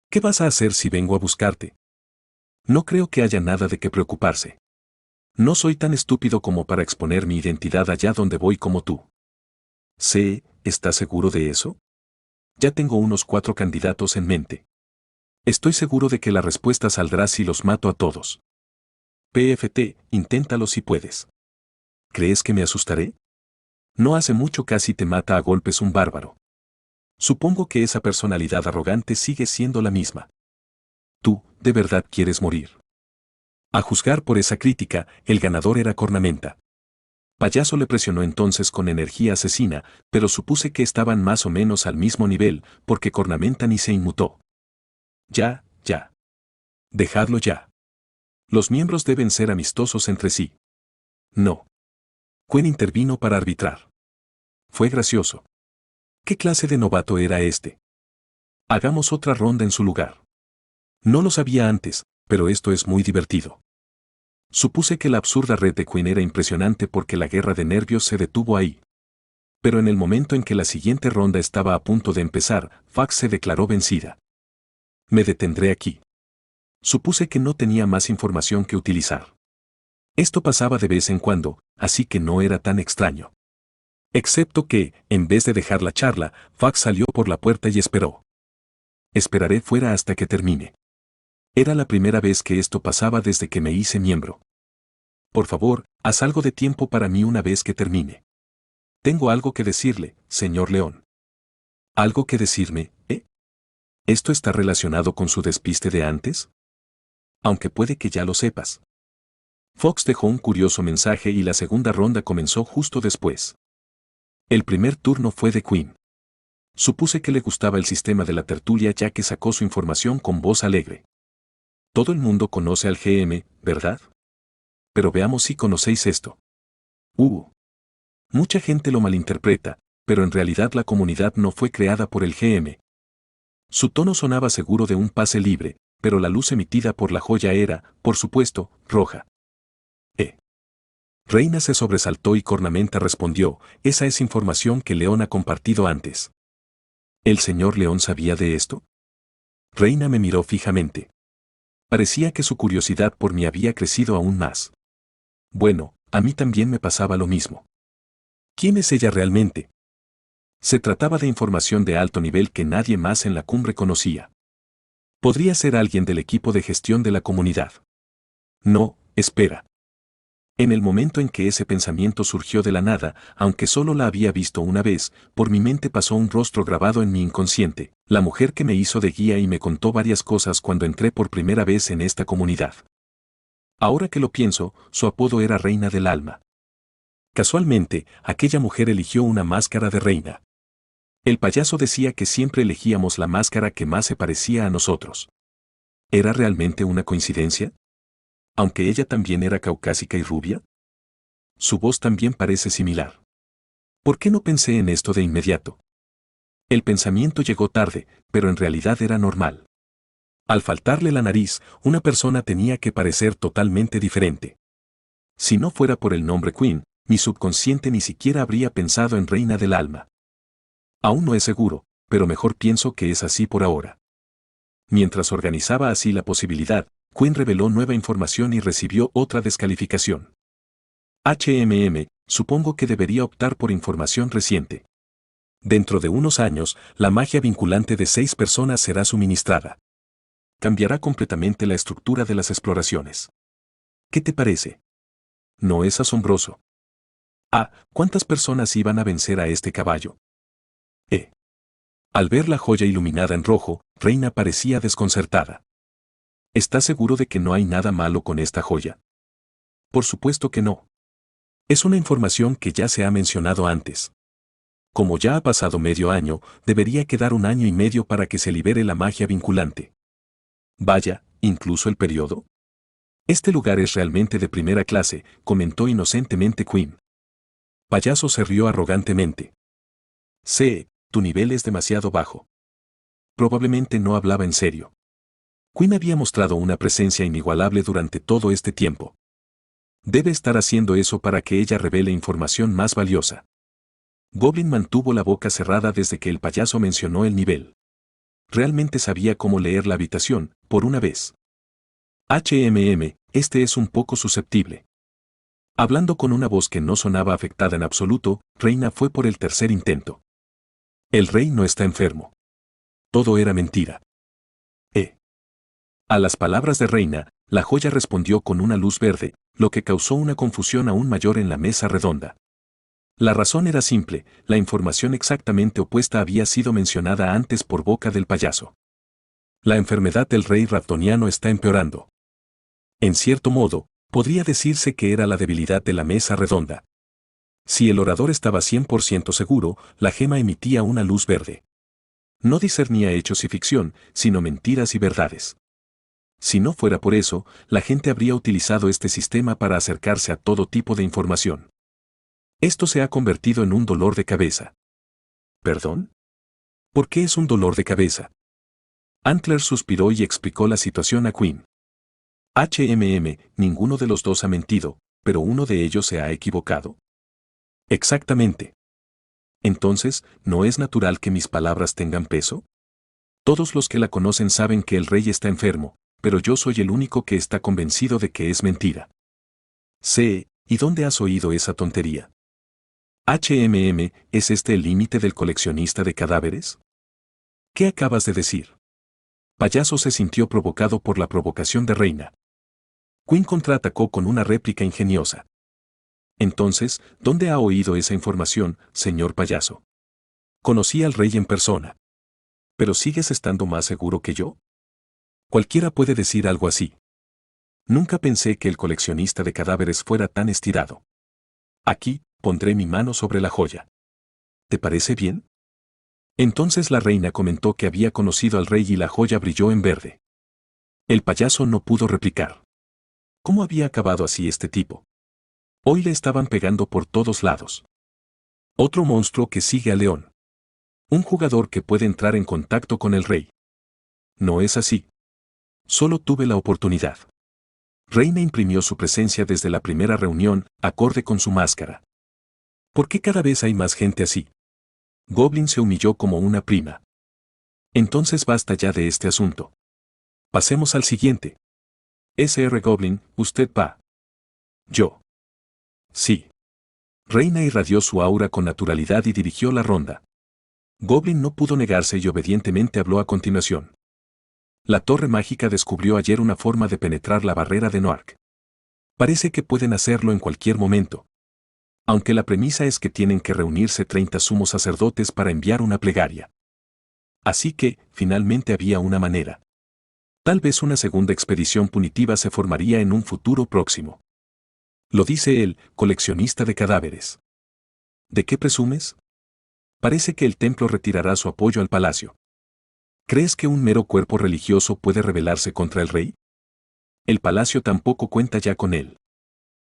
¿Qué vas a hacer si vengo a buscarte? No creo que haya nada de qué preocuparse. No soy tan estúpido como para exponer mi identidad allá donde voy como tú. ¿Estás seguro de eso? Ya tengo unos 4 candidatos en mente. Estoy seguro de que la respuesta saldrá si los mato a todos. PFT, inténtalo si puedes. ¿Crees que me asustaré? No hace mucho casi te mata a golpes un bárbaro. Supongo que esa personalidad arrogante sigue siendo la misma. ¿Tú, de verdad quieres morir? A juzgar por esa crítica, el ganador era Cornamenta. Payaso le presionó entonces con energía asesina, pero supuse que estaban más o menos al mismo nivel, porque Cornamenta ni se inmutó. Ya. Dejadlo ya. Los miembros deben ser amistosos entre sí. No. Quinn intervino para arbitrar. Fue gracioso. ¿Qué clase de novato era este? Hagamos otra ronda en su lugar. No lo sabía antes, pero esto es muy divertido. Supuse que la absurda red de Quinn era impresionante porque la guerra de nervios se detuvo ahí. Pero en el momento en que la siguiente ronda estaba a punto de empezar, Fax se declaró vencida. Me detendré aquí. Supuse que no tenía más información que utilizar. Esto pasaba de vez en cuando, así que no era tan extraño. Excepto que, en vez de dejar la charla, Fax salió por la puerta y esperó. Esperaré fuera hasta que termine. Era la primera vez que esto pasaba desde que me hice miembro. Por favor, haz algo de tiempo para mí una vez que termine. Tengo algo que decirle, señor León. ¿Algo que decirme, eh? ¿Esto está relacionado con su despiste de antes? Aunque puede que ya lo sepas. Fox dejó un curioso mensaje y la segunda ronda comenzó justo después. El primer turno fue de Quinn. Supuse que le gustaba el sistema de la tertulia ya que sacó su información con voz alegre. Todo el mundo conoce al GM, ¿verdad? Pero veamos si conocéis esto. Mucha gente lo malinterpreta, pero en realidad la comunidad no fue creada por el GM. Su tono sonaba seguro de un pase libre, pero la luz emitida por la joya era, por supuesto, roja. Reina se sobresaltó y Cornamenta respondió, esa es información que León ha compartido antes. ¿El señor León sabía de esto? Reina me miró fijamente. Parecía que su curiosidad por mí había crecido aún más. Bueno, a mí también me pasaba lo mismo. ¿Quién es ella realmente? Se trataba de información de alto nivel que nadie más en la cumbre conocía. Podría ser alguien del equipo de gestión de la comunidad. No, espera. En el momento en que ese pensamiento surgió de la nada, aunque solo la había visto una vez, por mi mente pasó un rostro grabado en mi inconsciente, la mujer que me hizo de guía y me contó varias cosas cuando entré por primera vez en esta comunidad. Ahora que lo pienso, su apodo era Reina del Alma. Casualmente, aquella mujer eligió una máscara de reina. El payaso decía que siempre elegíamos la máscara que más se parecía a nosotros. ¿Era realmente una coincidencia? Aunque ella también era caucásica y rubia. Su voz también parece similar. ¿Por qué no pensé en esto de inmediato? El pensamiento llegó tarde, pero en realidad era normal. Al faltarle la nariz, una persona tenía que parecer totalmente diferente. Si no fuera por el nombre Queen, mi subconsciente ni siquiera habría pensado en Reina del Alma. Aún no es seguro, pero mejor pienso que es así por ahora. Mientras organizaba así la posibilidad, Quinn reveló nueva información y recibió otra descalificación. Supongo que debería optar por información reciente. Dentro de unos años, la magia vinculante de 6 personas será suministrada. Cambiará completamente la estructura de las exploraciones. ¿Qué te parece? ¿No es asombroso? ¿Cuántas personas iban a vencer a este caballo? Al ver la joya iluminada en rojo, Reina parecía desconcertada. ¿Estás seguro de que no hay nada malo con esta joya? Por supuesto que no. Es una información que ya se ha mencionado antes. Como ya ha pasado medio año, debería quedar 1 año y medio para que se libere la magia vinculante. Vaya, ¿incluso el periodo? Este lugar es realmente de primera clase, comentó inocentemente Quinn. Payaso se rió arrogantemente. Sé, tu nivel es demasiado bajo. Probablemente no hablaba en serio. Quinn había mostrado una presencia inigualable durante todo este tiempo. Debe estar haciendo eso para que ella revele información más valiosa. Goblin mantuvo la boca cerrada desde que el payaso mencionó el nivel. Realmente sabía cómo leer la habitación, por una vez. Este es un poco susceptible. Hablando con una voz que no sonaba afectada en absoluto, Reina fue por el tercer intento. El rey no está enfermo. Todo era mentira. A las palabras de Reina, la joya respondió con una luz verde, lo que causó una confusión aún mayor en la mesa redonda. La razón era simple, la información exactamente opuesta había sido mencionada antes por boca del payaso. La enfermedad del rey raptoniano está empeorando. En cierto modo, podría decirse que era la debilidad de la mesa redonda. Si el orador estaba 100% seguro, la gema emitía una luz verde. No discernía hechos y ficción, sino mentiras y verdades. Si no fuera por eso, la gente habría utilizado este sistema para acercarse a todo tipo de información. Esto se ha convertido en un dolor de cabeza. ¿Perdón? ¿Por qué es un dolor de cabeza? Antler suspiró y explicó la situación a Quinn. Ninguno de los dos ha mentido, pero uno de ellos se ha equivocado. Exactamente. Entonces, ¿no es natural que mis palabras tengan peso? Todos los que la conocen saben que el rey está enfermo, pero yo soy el único que está convencido de que es mentira. Sé, ¿y dónde has oído esa tontería? ¿Es este el límite del coleccionista de cadáveres? ¿Qué acabas de decir? Payaso se sintió provocado por la provocación de Reina. Quinn contraatacó con una réplica ingeniosa. Entonces, ¿dónde ha oído esa información, señor Payaso? Conocí al rey en persona. ¿Pero sigues estando más seguro que yo? Cualquiera puede decir algo así. Nunca pensé que el coleccionista de cadáveres fuera tan estirado. Aquí, pondré mi mano sobre la joya. ¿Te parece bien? Entonces la reina comentó que había conocido al rey y la joya brilló en verde. El payaso no pudo replicar. ¿Cómo había acabado así este tipo? Hoy le estaban pegando por todos lados. Otro monstruo que sigue al león. Un jugador que puede entrar en contacto con el rey. No es así. Solo tuve la oportunidad. Reina imprimió su presencia desde la primera reunión, acorde con su máscara. ¿Por qué cada vez hay más gente así? Goblin se humilló como una prima. Entonces basta ya de este asunto. Pasemos al siguiente. Sr. Goblin, ¿usted va? Yo. Sí. Reina irradió su aura con naturalidad y dirigió la ronda. Goblin no pudo negarse y obedientemente habló a continuación. La torre mágica descubrió ayer una forma de penetrar la barrera de Noark. Parece que pueden hacerlo en cualquier momento. Aunque la premisa es que tienen que reunirse 30 sumos sacerdotes para enviar una plegaria. Así que, finalmente había una manera. Tal vez una segunda expedición punitiva se formaría en un futuro próximo. Lo dice el coleccionista de cadáveres. ¿De qué presumes? Parece que el templo retirará su apoyo al palacio. ¿Crees que un mero cuerpo religioso puede rebelarse contra el rey? El palacio tampoco cuenta ya con él.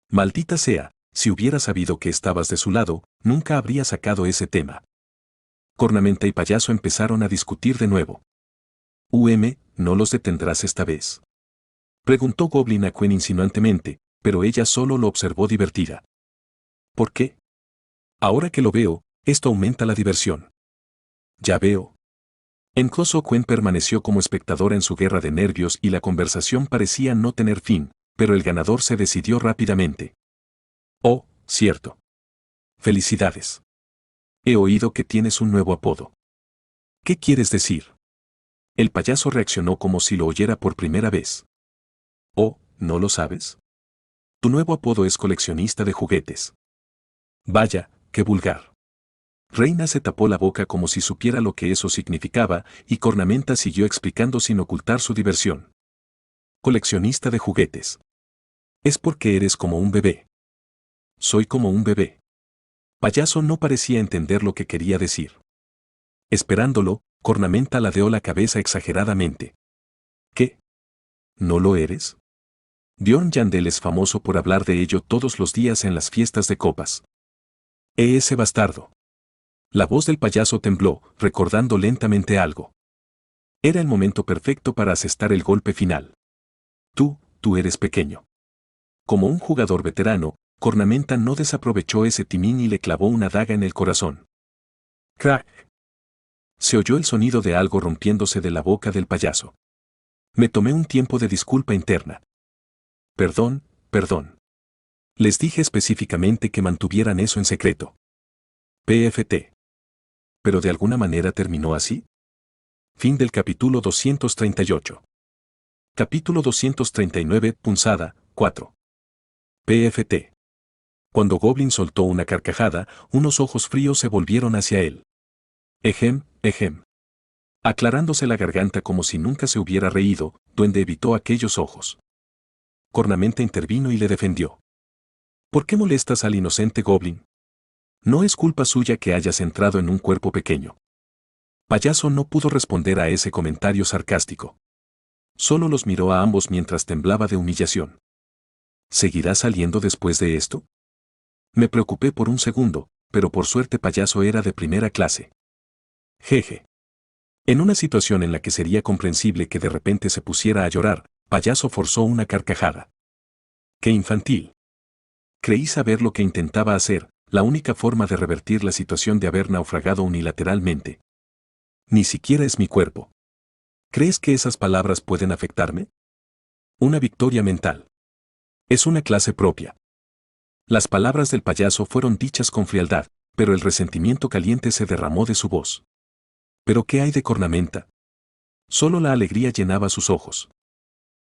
Maldita sea, si hubiera sabido que estabas de su lado, nunca habría sacado ese tema. Cornamenta y Payaso empezaron a discutir de nuevo. ¿No los detendrás esta vez? Preguntó Goblin a Quinn insinuantemente, pero ella solo lo observó divertida. ¿Por qué? Ahora que lo veo, esto aumenta la diversión. Ya veo. Incluso Quinn permaneció como espectadora en su guerra de nervios y la conversación parecía no tener fin, pero el ganador se decidió rápidamente. Oh, cierto. Felicidades. He oído que tienes un nuevo apodo. ¿Qué quieres decir? El payaso reaccionó como si lo oyera por primera vez. Oh, ¿no lo sabes? Tu nuevo apodo es coleccionista de juguetes. Vaya, qué vulgar. Reina se tapó la boca como si supiera lo que eso significaba, y Cornamenta siguió explicando sin ocultar su diversión. Coleccionista de juguetes. Es porque eres como un bebé. Soy como un bebé. Payaso no parecía entender lo que quería decir. Esperándolo, Cornamenta ladeó la cabeza exageradamente. ¿Qué? ¿No lo eres? Bjorn Yandel es famoso por hablar de ello todos los días en las fiestas de copas. Ese bastardo. La voz del payaso tembló, recordando lentamente algo. Era el momento perfecto para asestar el golpe final. Tú eres pequeño. Como un jugador veterano, Cornamenta no desaprovechó ese timín y le clavó una daga en el corazón. ¡Crack! Se oyó el sonido de algo rompiéndose de la boca del payaso. Me tomé un tiempo de disculpa interna. Perdón. Les dije específicamente que mantuvieran eso en secreto. PFT. ¿Pero de alguna manera terminó así? Fin del capítulo 238. Capítulo 239, Punzada, 4. PFT. Cuando Goblin soltó una carcajada, unos ojos fríos se volvieron hacia él. Ejem. Aclarándose la garganta como si nunca se hubiera reído, Duende evitó aquellos ojos. Cornamenta intervino y le defendió. ¿Por qué molestas al inocente Goblin? No es culpa suya que hayas entrado en un cuerpo pequeño. Payaso no pudo responder a ese comentario sarcástico. Solo los miró a ambos mientras temblaba de humillación. ¿Seguirá saliendo después de esto? Me preocupé por un segundo, pero por suerte Payaso era de primera clase. Jeje. En una situación en la que sería comprensible que de repente se pusiera a llorar, Payaso forzó una carcajada. ¡Qué infantil! Creí saber lo que intentaba hacer, la única forma de revertir la situación de haber naufragado unilateralmente. Ni siquiera es mi cuerpo. ¿Crees que esas palabras pueden afectarme? Una victoria mental. Es una clase propia. Las palabras del payaso fueron dichas con frialdad, pero el resentimiento caliente se derramó de su voz. ¿Pero qué hay de Cornamenta? Solo la alegría llenaba sus ojos.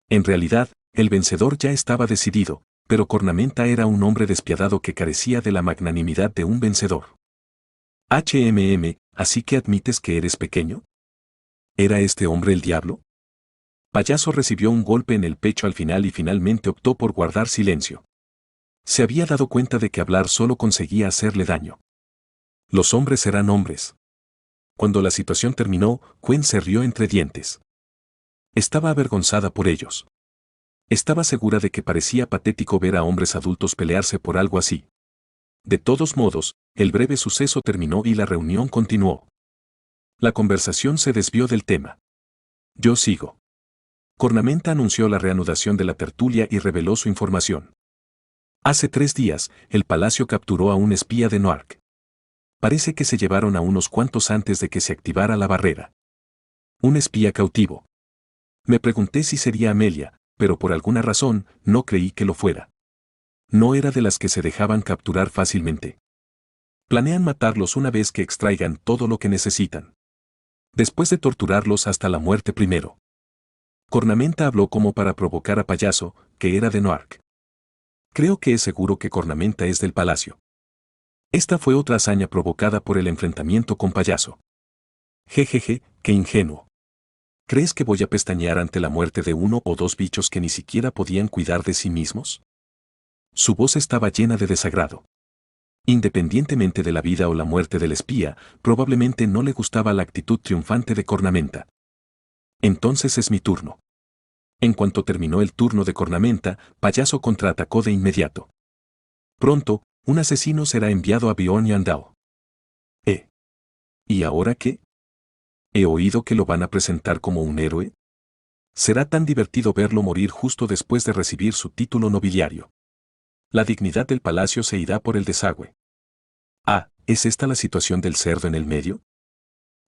En realidad, el vencedor ya estaba decidido, pero Cornamenta era un hombre despiadado que carecía de la magnanimidad de un vencedor. ¿Así que admites que eres pequeño? ¿Era este hombre el diablo? Payaso recibió un golpe en el pecho al final y finalmente optó por guardar silencio. Se había dado cuenta de que hablar solo conseguía hacerle daño. Los hombres serán hombres. Cuando la situación terminó, Gwen se rió entre dientes. Estaba avergonzada por ellos. Estaba segura de que parecía patético ver a hombres adultos pelearse por algo así. De todos modos, el breve suceso terminó y la reunión continuó. La conversación se desvió del tema. Yo sigo. Cornamenta anunció la reanudación de la tertulia y reveló su información. Hace 3 días, el palacio capturó a un espía de Noark. Parece que se llevaron a unos cuantos antes de que se activara la barrera. Un espía cautivo. Me pregunté si sería Amelia, pero por alguna razón, no creí que lo fuera. No era de las que se dejaban capturar fácilmente. Planean matarlos una vez que extraigan todo lo que necesitan. Después de torturarlos hasta la muerte primero. Cornamenta habló como para provocar a Payaso, que era de Noark. Creo que es seguro que Cornamenta es del palacio. Esta fue otra hazaña provocada por el enfrentamiento con Payaso. Jejeje, qué ingenuo. ¿Crees que voy a pestañear ante la muerte de 1 o 2 bichos que ni siquiera podían cuidar de sí mismos? Su voz estaba llena de desagrado. Independientemente de la vida o la muerte del espía, probablemente no le gustaba la actitud triunfante de Cornamenta. Entonces es mi turno. En cuanto terminó el turno de Cornamenta, Payaso contraatacó de inmediato. Pronto, un asesino será enviado a Bjorn Yandao. ¿Y ahora qué? He oído que lo van a presentar como un héroe. Será tan divertido verlo morir justo después de recibir su título nobiliario. La dignidad del palacio se irá por el desagüe. ¿Es esta la situación del cerdo en el medio?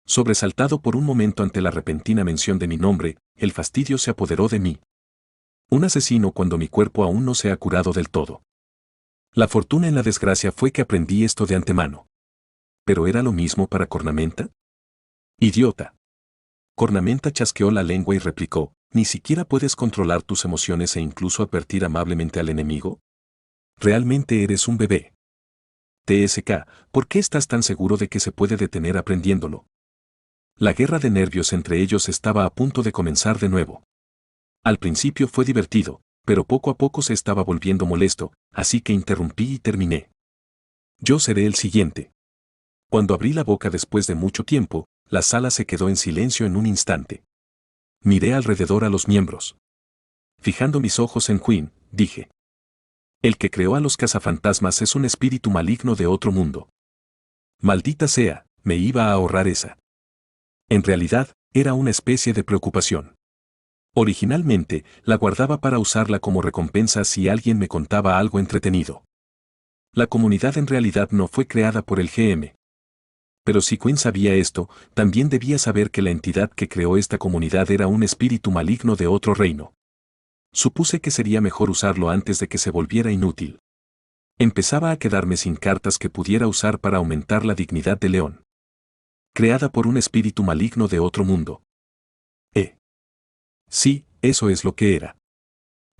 Sobresaltado por un momento ante la repentina mención de mi nombre, el fastidio se apoderó de mí. Un asesino cuando mi cuerpo aún no se ha curado del todo. La fortuna en la desgracia fue que aprendí esto de antemano. ¿Pero era lo mismo para Cornamenta? Idiota. Cornamenta chasqueó la lengua y replicó, ¿ni siquiera puedes controlar tus emociones e incluso advertir amablemente al enemigo? Realmente eres un bebé. TSK, ¿por qué estás tan seguro de que se puede detener aprendiéndolo? La guerra de nervios entre ellos estaba a punto de comenzar de nuevo. Al principio fue divertido, pero poco a poco se estaba volviendo molesto, así que interrumpí y terminé. Yo seré el siguiente. Cuando abrí la boca después de mucho tiempo, la sala se quedó en silencio en un instante. Miré alrededor a los miembros. Fijando mis ojos en Quinn, dije. El que creó a los cazafantasmas es un espíritu maligno de otro mundo. Maldita sea, me iba a ahorrar esa. En realidad, era una especie de preocupación. Originalmente, la guardaba para usarla como recompensa si alguien me contaba algo entretenido. La comunidad en realidad no fue creada por el GM. Pero si Quinn sabía esto, también debía saber que la entidad que creó esta comunidad era un espíritu maligno de otro reino. Supuse que sería mejor usarlo antes de que se volviera inútil. Empezaba a quedarme sin cartas que pudiera usar para aumentar la dignidad de León. Creada por un espíritu maligno de otro mundo. Sí, eso es lo que era.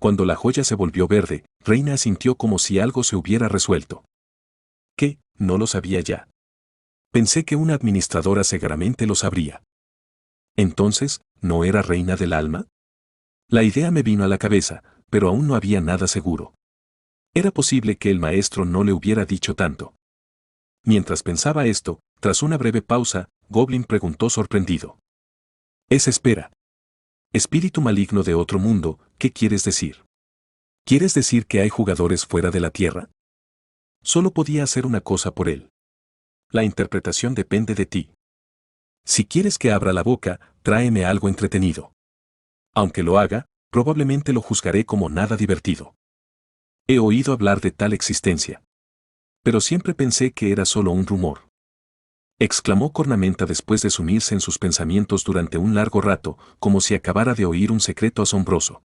Cuando la joya se volvió verde, Reina sintió como si algo se hubiera resuelto. ¿Qué? No lo sabía ya. Pensé que una administradora seguramente lo sabría. Entonces, ¿no era reina del alma? La idea me vino a la cabeza, pero aún no había nada seguro. Era posible que el maestro no le hubiera dicho tanto. Mientras pensaba esto, tras una breve pausa, Goblin preguntó sorprendido. Espera. Espíritu maligno de otro mundo, ¿qué quieres decir? ¿Quieres decir que hay jugadores fuera de la Tierra? Solo podía hacer una cosa por él. La interpretación depende de ti. Si quieres que abra la boca, tráeme algo entretenido. Aunque lo haga, probablemente lo juzgaré como nada divertido. He oído hablar de tal existencia. Pero siempre pensé que era solo un rumor. Exclamó Cornamenta después de sumirse en sus pensamientos durante un largo rato, como si acabara de oír un secreto asombroso.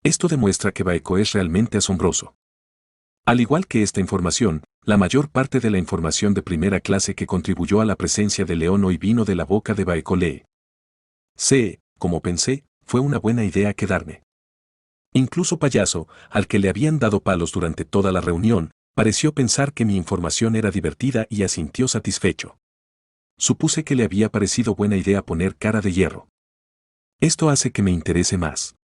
Esto demuestra que Baeko es realmente asombroso. Al igual que esta información, la mayor parte de la información de primera clase que contribuyó a la presencia de León hoy vino de la boca de Baeko Lee. Como pensé, fue una buena idea quedarme. Incluso Payaso, al que le habían dado palos durante toda la reunión, pareció pensar que mi información era divertida y asintió satisfecho. Supuse que le había parecido buena idea poner cara de hierro. Esto hace que me interese más.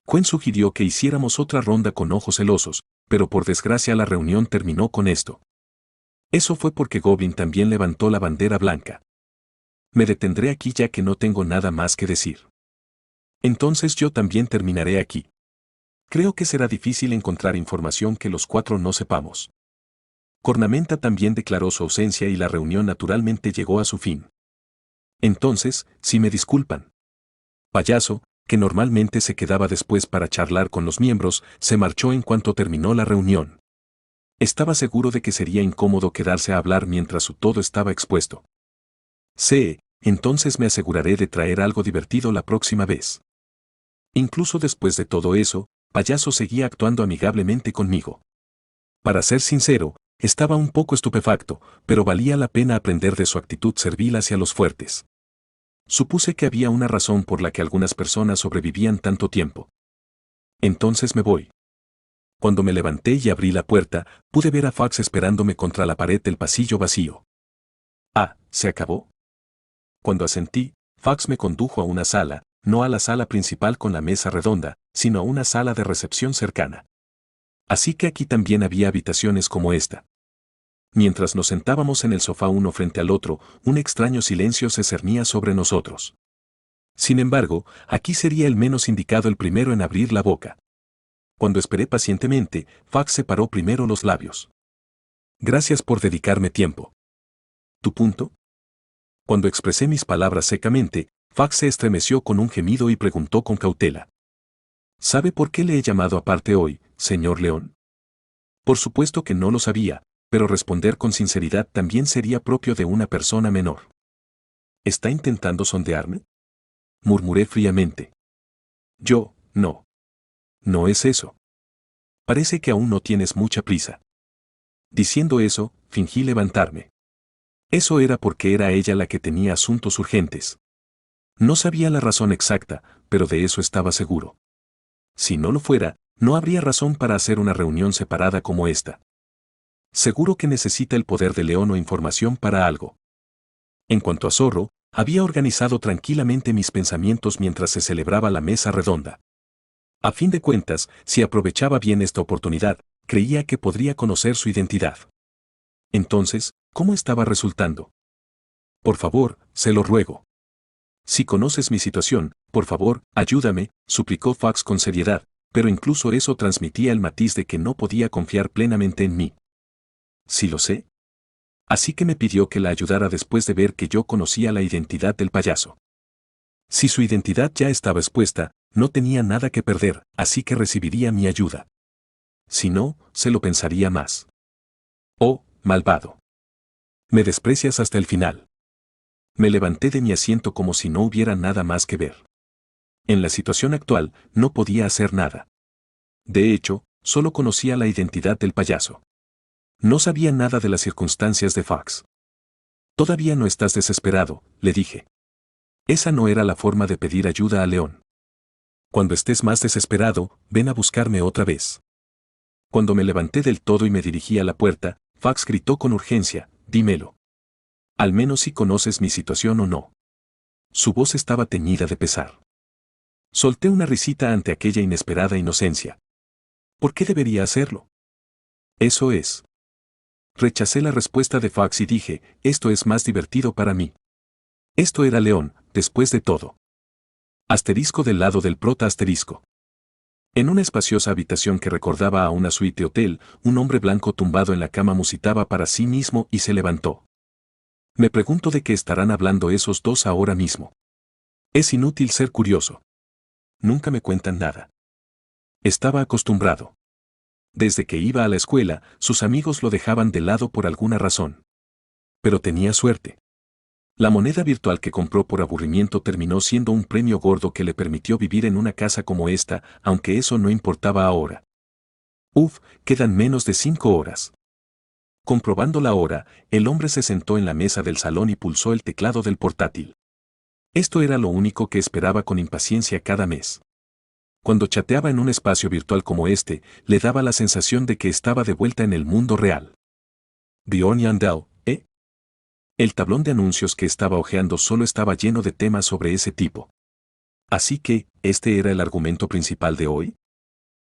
Quen sugirió que hiciéramos otra ronda con ojos celosos, pero por desgracia la reunión terminó con esto. Eso fue porque Goblin también levantó la bandera blanca. Me detendré aquí ya que no tengo nada más que decir. Entonces yo también terminaré aquí. Creo que será difícil encontrar información que los cuatro no sepamos. Cornamenta también declaró su ausencia y la reunión naturalmente llegó a su fin. Entonces, si me disculpan. Payaso, que normalmente se quedaba después para charlar con los miembros, se marchó en cuanto terminó la reunión. Estaba seguro de que sería incómodo quedarse a hablar mientras su todo estaba expuesto. Entonces me aseguraré de traer algo divertido la próxima vez. Incluso después de todo eso, Payaso seguía actuando amigablemente conmigo. Para ser sincero, estaba un poco estupefacto, pero valía la pena aprender de su actitud servil hacia los fuertes. Supuse que había una razón por la que algunas personas sobrevivían tanto tiempo. Entonces me voy. Cuando me levanté y abrí la puerta, pude ver a Fax esperándome contra la pared del pasillo vacío. ¿Se acabó? Cuando asentí, Fax me condujo a una sala, no a la sala principal con la mesa redonda, sino a una sala de recepción cercana. Así que aquí también había habitaciones como esta. Mientras nos sentábamos en el sofá uno frente al otro, un extraño silencio se cernía sobre nosotros. Sin embargo, aquí sería el menos indicado el primero en abrir la boca. Cuando esperé pacientemente, Fax separó primero los labios. Gracias por dedicarme tiempo. ¿Tu punto? Cuando expresé mis palabras secamente, Fax se estremeció con un gemido y preguntó con cautela. ¿Sabe por qué le he llamado aparte hoy, señor León? Por supuesto que no lo sabía, pero responder con sinceridad también sería propio de una persona menor. ¿Está intentando sondearme? Murmuré fríamente. No. No es eso. Parece que aún no tienes mucha prisa. Diciendo eso, fingí levantarme. Eso era porque era ella la que tenía asuntos urgentes. No sabía la razón exacta, pero de eso estaba seguro. Si no lo fuera, no habría razón para hacer una reunión separada como esta. Seguro que necesita el poder de León o información para algo. En cuanto a Zorro, había organizado tranquilamente mis pensamientos mientras se celebraba la mesa redonda. A fin de cuentas, si aprovechaba bien esta oportunidad, creía que podría conocer su identidad. Entonces, ¿cómo estaba resultando? Por favor, se lo ruego. Si conoces mi situación, por favor, ayúdame, suplicó Fax con seriedad, pero incluso eso transmitía el matiz de que no podía confiar plenamente en mí. Sí lo sé. Así que me pidió que la ayudara después de ver que yo conocía la identidad del payaso. Si su identidad ya estaba expuesta, no tenía nada que perder, así que recibiría mi ayuda. Si no, se lo pensaría más. Oh, malvado. Me desprecias hasta el final. Me levanté de mi asiento como si no hubiera nada más que ver. En la situación actual, no podía hacer nada. De hecho, solo conocía la identidad del payaso. No sabía nada de las circunstancias de Fax. Todavía no estás desesperado, le dije. Esa no era la forma de pedir ayuda a León. Cuando estés más desesperado, ven a buscarme otra vez. Cuando me levanté del todo y me dirigí a la puerta, Fax gritó con urgencia, dímelo. Al menos si conoces mi situación o no. Su voz estaba teñida de pesar. Solté una risita ante aquella inesperada inocencia. ¿Por qué debería hacerlo? Eso es. Rechacé la respuesta de Fax y dije, esto es más divertido para mí. Esto era León, después de todo. Asterisco del lado del prota asterisco. En una espaciosa habitación que recordaba a una suite hotel, un hombre blanco tumbado en la cama musitaba para sí mismo y se levantó. Me pregunto de qué estarán hablando esos dos ahora mismo. Es inútil ser curioso. Nunca me cuentan nada. Estaba acostumbrado. Desde que iba a la escuela, sus amigos lo dejaban de lado por alguna razón. Pero tenía suerte. La moneda virtual que compró por aburrimiento terminó siendo un premio gordo que le permitió vivir en una casa como esta, aunque eso no importaba ahora. Quedan menos de 5 horas. Comprobando la hora, el hombre se sentó en la mesa del salón y pulsó el teclado del portátil. Esto era lo único que esperaba con impaciencia cada mes. Cuando chateaba en un espacio virtual como este, le daba la sensación de que estaba de vuelta en el mundo real. Bjorn Yandel, ¿eh? El tablón de anuncios que estaba hojeando solo estaba lleno de temas sobre ese tipo. Así que, ¿este era el argumento principal de hoy?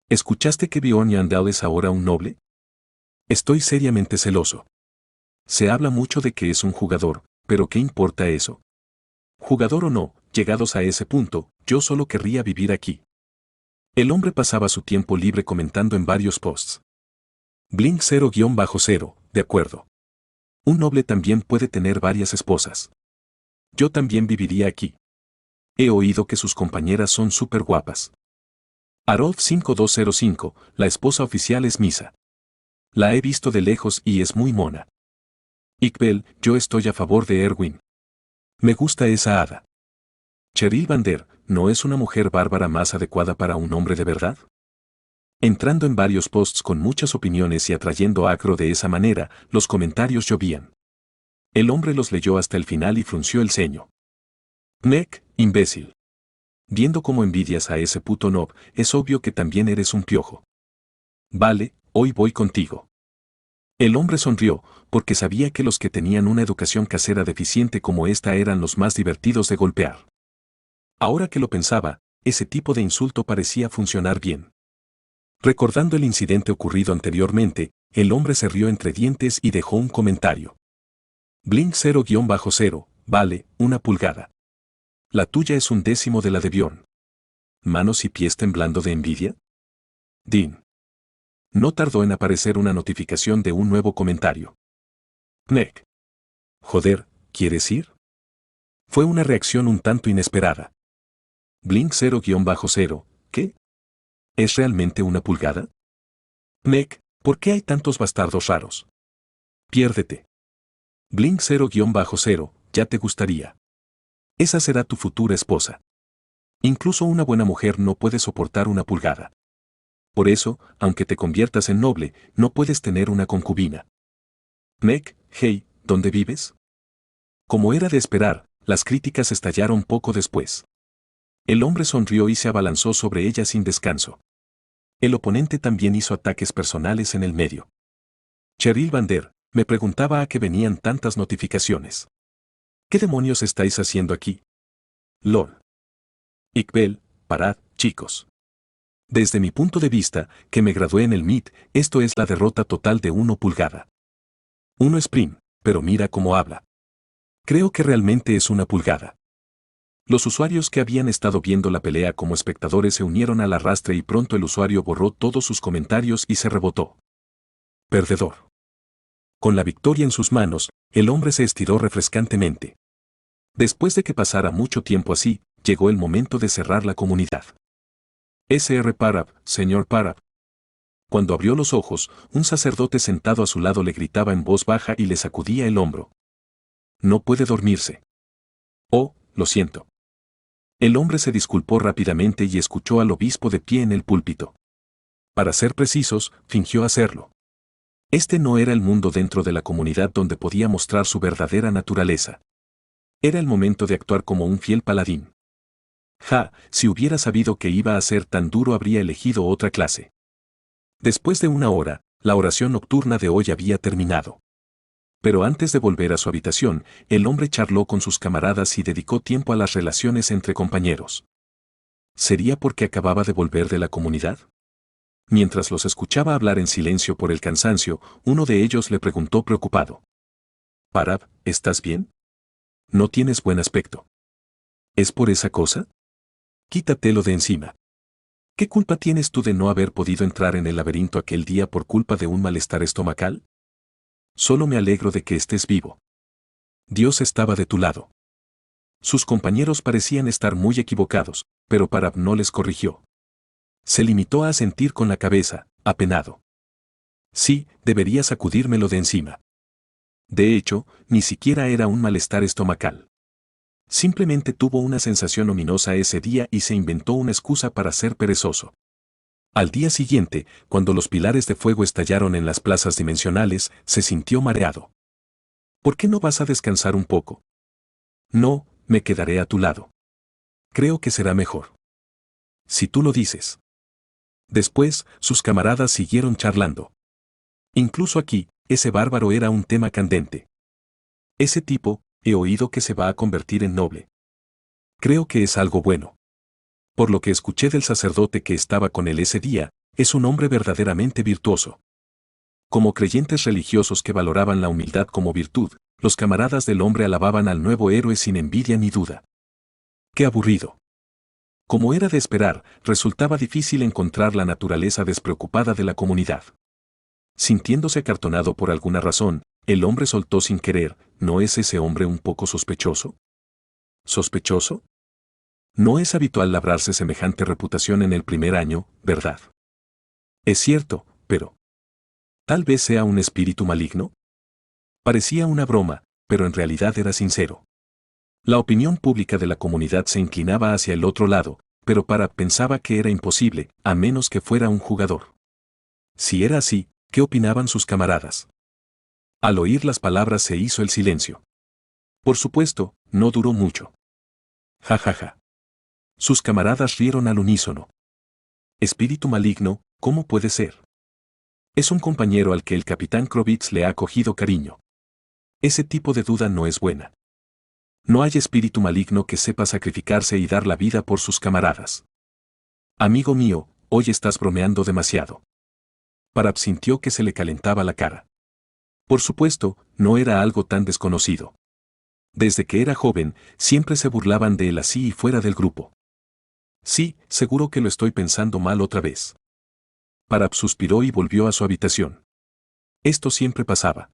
¿Escuchaste que Bjorn Yandel es ahora un noble? Estoy seriamente celoso. Se habla mucho de que es un jugador, pero ¿qué importa eso? Jugador o no, llegados a ese punto, yo solo querría vivir aquí. El hombre pasaba su tiempo libre comentando en varios posts. Blink 0-0, de acuerdo. Un noble también puede tener varias esposas. Yo también viviría aquí. He oído que sus compañeras son súper guapas. Harold 5205, la esposa oficial es Misa. La he visto de lejos y es muy mona. Iqbal, yo estoy a favor de Erwin. Me gusta esa hada. Cheryl Vander, ¿no es una mujer bárbara más adecuada para un hombre de verdad? Entrando en varios posts con muchas opiniones y atrayendo acro de esa manera, los comentarios llovían. El hombre los leyó hasta el final y frunció el ceño. Nek, imbécil. Viendo cómo envidias a ese puto nob, es obvio que también eres un piojo. Vale, hoy voy contigo. El hombre sonrió, porque sabía que los que tenían una educación casera deficiente como esta eran los más divertidos de golpear. Ahora que lo pensaba, ese tipo de insulto parecía funcionar bien. Recordando el incidente ocurrido anteriormente, el hombre se rió entre dientes y dejó un comentario. Blink 0-0, vale, 1 pulgada. La tuya es 1/10 de la de Bjorn. ¿Manos y pies temblando de envidia? Dean. No tardó en aparecer una notificación de un nuevo comentario. Nek. Joder, ¿quieres ir? Fue una reacción un tanto inesperada. Blink 0-0, ¿qué? ¿Es realmente 1 pulgada? Nek, ¿por qué hay tantos bastardos raros? Piérdete. Blink 0-0, ya te gustaría. Esa será tu futura esposa. Incluso una buena mujer no puede soportar 1 pulgada. Por eso, aunque te conviertas en noble, no puedes tener una concubina. Nek, hey, ¿dónde vives? Como era de esperar, las críticas estallaron poco después. El hombre sonrió y se abalanzó sobre ella sin descanso. El oponente también hizo ataques personales en el medio. Cheryl Vander, me preguntaba a qué venían tantas notificaciones. ¿Qué demonios estáis haciendo aquí? LOL. Iqbal, parad, chicos. Desde mi punto de vista, que me gradué en el MIT, esto es la derrota total de 1 pulgada. 1 sprint, pero mira cómo habla. Creo que realmente es 1 pulgada. Los usuarios que habían estado viendo la pelea como espectadores se unieron al arrastre y pronto el usuario borró todos sus comentarios y se rebotó. Perdedor. Con la victoria en sus manos, el hombre se estiró refrescantemente. Después de que pasara mucho tiempo así, llegó el momento de cerrar la comunidad. Sr. Parab, señor Parab. Cuando abrió los ojos, un sacerdote sentado a su lado le gritaba en voz baja y le sacudía el hombro. No puede dormirse. Oh, lo siento. El hombre se disculpó rápidamente y escuchó al obispo de pie en el púlpito. Para ser precisos, fingió hacerlo. Este no era el mundo dentro de la comunidad donde podía mostrar su verdadera naturaleza. Era el momento de actuar como un fiel paladín. Si hubiera sabido que iba a ser tan duro habría elegido otra clase. Después de 1 hora, la oración nocturna de hoy había terminado. Pero antes de volver a su habitación, el hombre charló con sus camaradas y dedicó tiempo a las relaciones entre compañeros. ¿Sería porque acababa de volver de la comunidad? Mientras los escuchaba hablar en silencio por el cansancio, uno de ellos le preguntó preocupado. Parab, ¿estás bien? No tienes buen aspecto. ¿Es por esa cosa? Quítatelo de encima. ¿Qué culpa tienes tú de no haber podido entrar en el laberinto aquel día por culpa de un malestar estomacal? Solo me alegro de que estés vivo. Dios estaba de tu lado. Sus compañeros parecían estar muy equivocados, pero Parab no les corrigió. Se limitó a asentir con la cabeza, apenado. Sí, debería sacudírmelo de encima. De hecho, ni siquiera era un malestar estomacal. Simplemente tuvo una sensación ominosa ese día y se inventó una excusa para ser perezoso. Al día siguiente, cuando los pilares de fuego estallaron en las plazas dimensionales, se sintió mareado. ¿Por qué no vas a descansar un poco? No, me quedaré a tu lado. Creo que será mejor. Si tú lo dices. Después, sus camaradas siguieron charlando. Incluso aquí, ese bárbaro era un tema candente. Ese tipo, he oído que se va a convertir en noble. Creo que es algo bueno. Por lo que escuché del sacerdote que estaba con él ese día, es un hombre verdaderamente virtuoso. Como creyentes religiosos que valoraban la humildad como virtud, los camaradas del hombre alababan al nuevo héroe sin envidia ni duda. ¡Qué aburrido! Como era de esperar, resultaba difícil encontrar la naturaleza despreocupada de la comunidad. Sintiéndose acartonado por alguna razón, el hombre soltó sin querer, ¿no es ese hombre un poco sospechoso? ¿Sospechoso? No es habitual labrarse semejante reputación en el primer año, ¿verdad? Es cierto, pero ¿tal vez sea un espíritu maligno? Parecía una broma, pero en realidad era sincero. La opinión pública de la comunidad se inclinaba hacia el otro lado, pero Parab pensaba que era imposible, a menos que fuera un jugador. Si era así, ¿qué opinaban sus camaradas? Al oír las palabras se hizo el silencio. Por supuesto, no duró mucho. Ja ja ja. Sus camaradas rieron al unísono. Espíritu maligno, ¿cómo puede ser? Es un compañero al que el capitán Krovitz le ha cogido cariño. Ese tipo de duda no es buena. No hay espíritu maligno que sepa sacrificarse y dar la vida por sus camaradas. Amigo mío, hoy estás bromeando demasiado. Parab sintió que se le calentaba la cara. Por supuesto, no era algo tan desconocido. Desde que era joven, siempre se burlaban de él así y fuera del grupo. Sí, seguro que lo estoy pensando mal otra vez. Parab suspiró y volvió a su habitación. Esto siempre pasaba.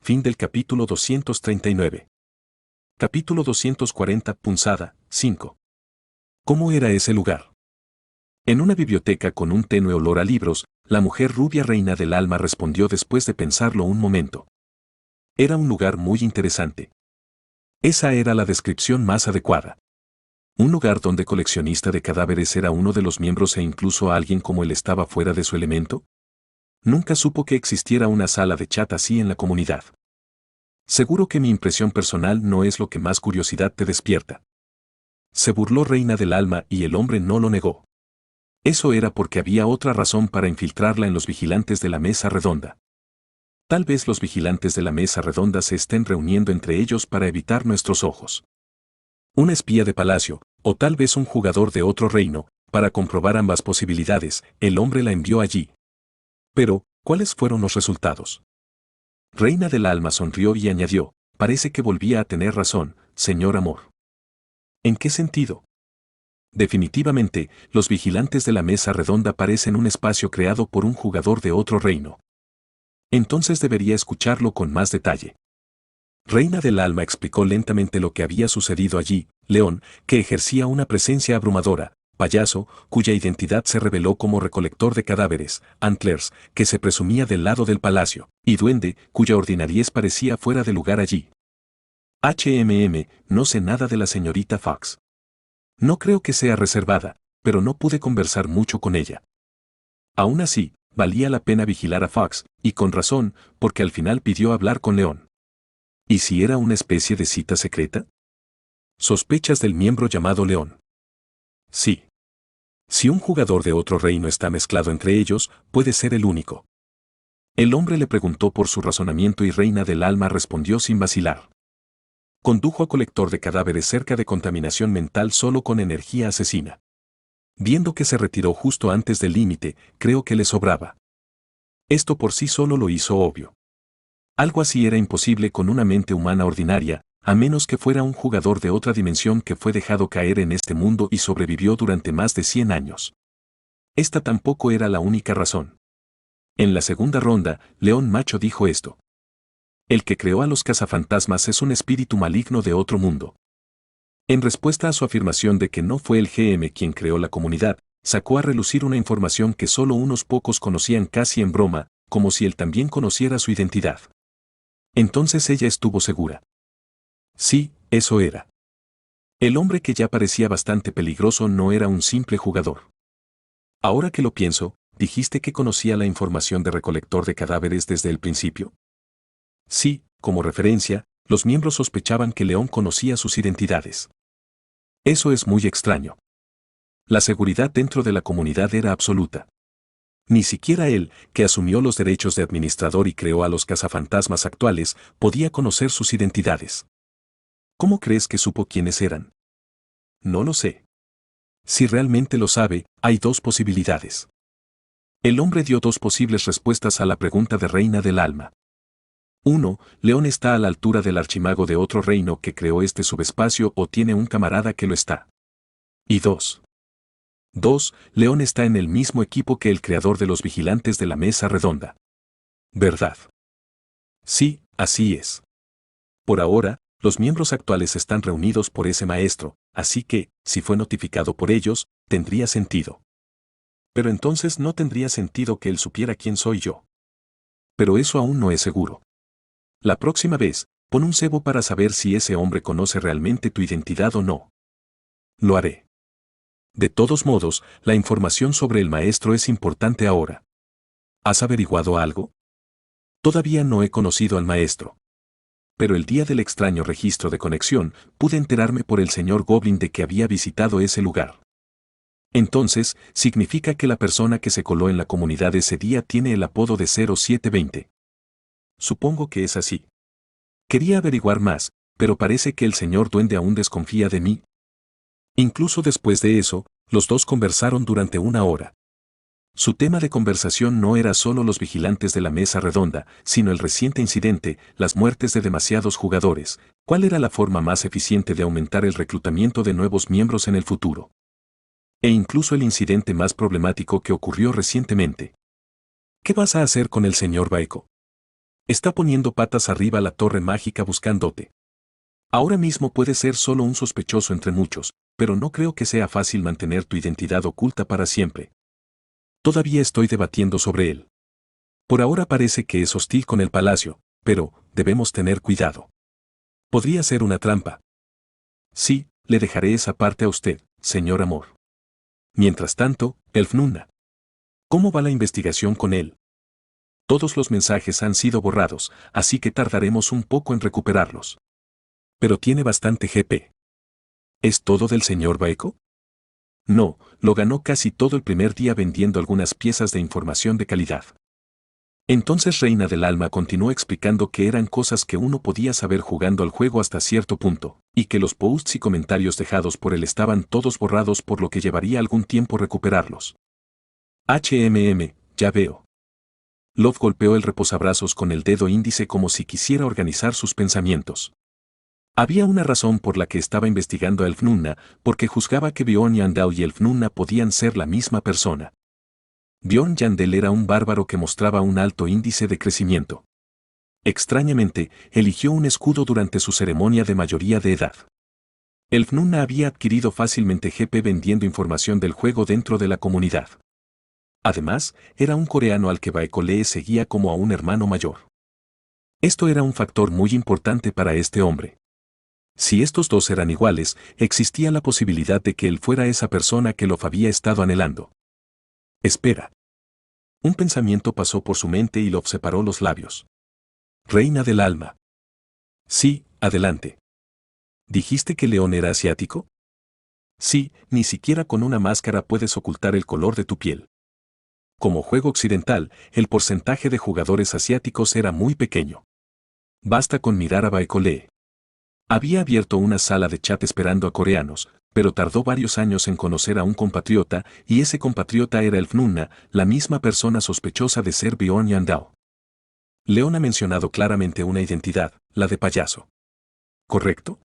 Fin del capítulo 239. Capítulo 240, punzada, 5. ¿Cómo era ese lugar? En una biblioteca con un tenue olor a libros, la mujer rubia reina del alma respondió después de pensarlo un momento. Era un lugar muy interesante. Esa era la descripción más adecuada. Un lugar donde coleccionista de cadáveres era uno de los miembros e incluso alguien como él estaba fuera de su elemento. Nunca supo que existiera una sala de chat así en la comunidad. Seguro que mi impresión personal no es lo que más curiosidad te despierta. Se burló Reina del Alma y el hombre no lo negó. Eso era porque había otra razón para infiltrarla en los vigilantes de la mesa redonda. Tal vez los vigilantes de la mesa redonda se estén reuniendo entre ellos para evitar nuestros ojos. Un espía de palacio, o tal vez un jugador de otro reino, para comprobar ambas posibilidades, el hombre la envió allí. Pero, ¿cuáles fueron los resultados? Reina del Alma sonrió y añadió, parece que volvía a tener razón, señor Amor. ¿En qué sentido? Definitivamente, los vigilantes de la mesa redonda parecen un espacio creado por un jugador de otro reino. Entonces debería escucharlo con más detalle. Reina del Alma explicó lentamente lo que había sucedido allí, León, que ejercía una presencia abrumadora, Payaso, cuya identidad se reveló como recolector de cadáveres, Antlers, que se presumía del lado del palacio, y Duende, cuya ordinariez parecía fuera de lugar allí. No sé nada de la señorita Fox. No creo que sea reservada, pero no pude conversar mucho con ella. Aún así, valía la pena vigilar a Fox, y con razón, porque al final pidió hablar con León. ¿Y si era una especie de cita secreta? ¿Sospechas del miembro llamado León? Sí. Si un jugador de otro reino está mezclado entre ellos, puede ser el único. El hombre le preguntó por su razonamiento y Reina del Alma respondió sin vacilar. Condujo a colector de cadáveres cerca de contaminación mental solo con energía asesina. Viendo que se retiró justo antes del límite, creo que le sobraba. Esto por sí solo lo hizo obvio. Algo así era imposible con una mente humana ordinaria, a menos que fuera un jugador de otra dimensión que fue dejado caer en este mundo y sobrevivió durante más de 100 años. Esta tampoco era la única razón. En la segunda ronda, León Macho dijo esto. El que creó a los cazafantasmas es un espíritu maligno de otro mundo. En respuesta a su afirmación de que no fue el GM quien creó la comunidad, sacó a relucir una información que solo unos pocos conocían casi en broma, como si él también conociera su identidad. Entonces ella estuvo segura. Sí, eso era. El hombre que ya parecía bastante peligroso no era un simple jugador. Ahora que lo pienso, ¿dijiste que conocía la información de recolector de cadáveres desde el principio? Sí, como referencia, los miembros sospechaban que León conocía sus identidades. Eso es muy extraño. La seguridad dentro de la comunidad era absoluta. Ni siquiera él, que asumió los derechos de administrador y creó a los cazafantasmas actuales, podía conocer sus identidades. ¿Cómo crees que supo quiénes eran? No lo sé. Si realmente lo sabe, hay dos posibilidades. El hombre dio dos posibles respuestas a la pregunta de Reina del Alma. 1. León está a la altura del archimago de otro reino que creó este subespacio o tiene un camarada que lo está. Y 2. León está en el mismo equipo que el creador de los vigilantes de la mesa redonda. ¿Verdad? Sí, así es. Por ahora, los miembros actuales están reunidos por ese maestro, así que, si fue notificado por ellos, tendría sentido. Pero entonces no tendría sentido que él supiera quién soy yo. Pero eso aún no es seguro. La próxima vez, pon un cebo para saber si ese hombre conoce realmente tu identidad o no. Lo haré. De todos modos, la información sobre el maestro es importante ahora. ¿Has averiguado algo? Todavía no he conocido al maestro. Pero el día del extraño registro de conexión, pude enterarme por el señor Goblin de que había visitado ese lugar. Entonces, significa que la persona que se coló en la comunidad ese día tiene el apodo de 0720. Supongo que es así. Quería averiguar más, pero parece que el señor Duende aún desconfía de mí. Incluso después de eso, los dos conversaron durante una hora. Su tema de conversación no era solo los vigilantes de la mesa redonda, sino el reciente incidente, las muertes de demasiados jugadores, cuál era la forma más eficiente de aumentar el reclutamiento de nuevos miembros en el futuro. E incluso el incidente más problemático que ocurrió recientemente. ¿Qué vas a hacer con el señor Baeko? Está poniendo patas arriba la torre mágica buscándote. Ahora mismo puede ser solo un sospechoso entre muchos, pero no creo que sea fácil mantener tu identidad oculta para siempre. Todavía estoy debatiendo sobre él. Por ahora parece que es hostil con el palacio, pero debemos tener cuidado. Podría ser una trampa. Sí, le dejaré esa parte a usted, señor Amor. Mientras tanto, Elfnuna. ¿Cómo va la investigación con él? Todos los mensajes han sido borrados, así que tardaremos un poco en recuperarlos. Pero tiene bastante GP. ¿Es todo del señor Baeko? No, lo ganó casi todo el primer día vendiendo algunas piezas de información de calidad. Entonces Reina del Alma continuó explicando que eran cosas que uno podía saber jugando al juego hasta cierto punto, y que los posts y comentarios dejados por él estaban todos borrados por lo que llevaría algún tiempo recuperarlos. Ya veo. Love golpeó el reposabrazos con el dedo índice como si quisiera organizar sus pensamientos. Había una razón por la que estaba investigando a Elfnuna, porque juzgaba que Bjorn Yandel y Elfnuna podían ser la misma persona. Bjorn Yandel era un bárbaro que mostraba un alto índice de crecimiento. Extrañamente, eligió un escudo durante su ceremonia de mayoría de edad. Elfnuna había adquirido fácilmente GP vendiendo información del juego dentro de la comunidad. Además, era un coreano al que Baeko Lee seguía como a un hermano mayor. Esto era un factor muy importante para este hombre. Si estos dos eran iguales, existía la posibilidad de que él fuera esa persona que Love había estado anhelando. Espera. Un pensamiento pasó por su mente y Love separó los labios. Reina del Alma. Sí, adelante. ¿Dijiste que León era asiático? Sí, ni siquiera con una máscara puedes ocultar el color de tu piel. Como juego occidental, el porcentaje de jugadores asiáticos era muy pequeño. Basta con mirar a Baeko Lee. Había abierto una sala de chat esperando a coreanos, pero tardó varios años en conocer a un compatriota, y ese compatriota era Elfnuna, la misma persona sospechosa de ser Bjorn Yandel. León ha mencionado claramente una identidad, la de payaso. ¿correcto?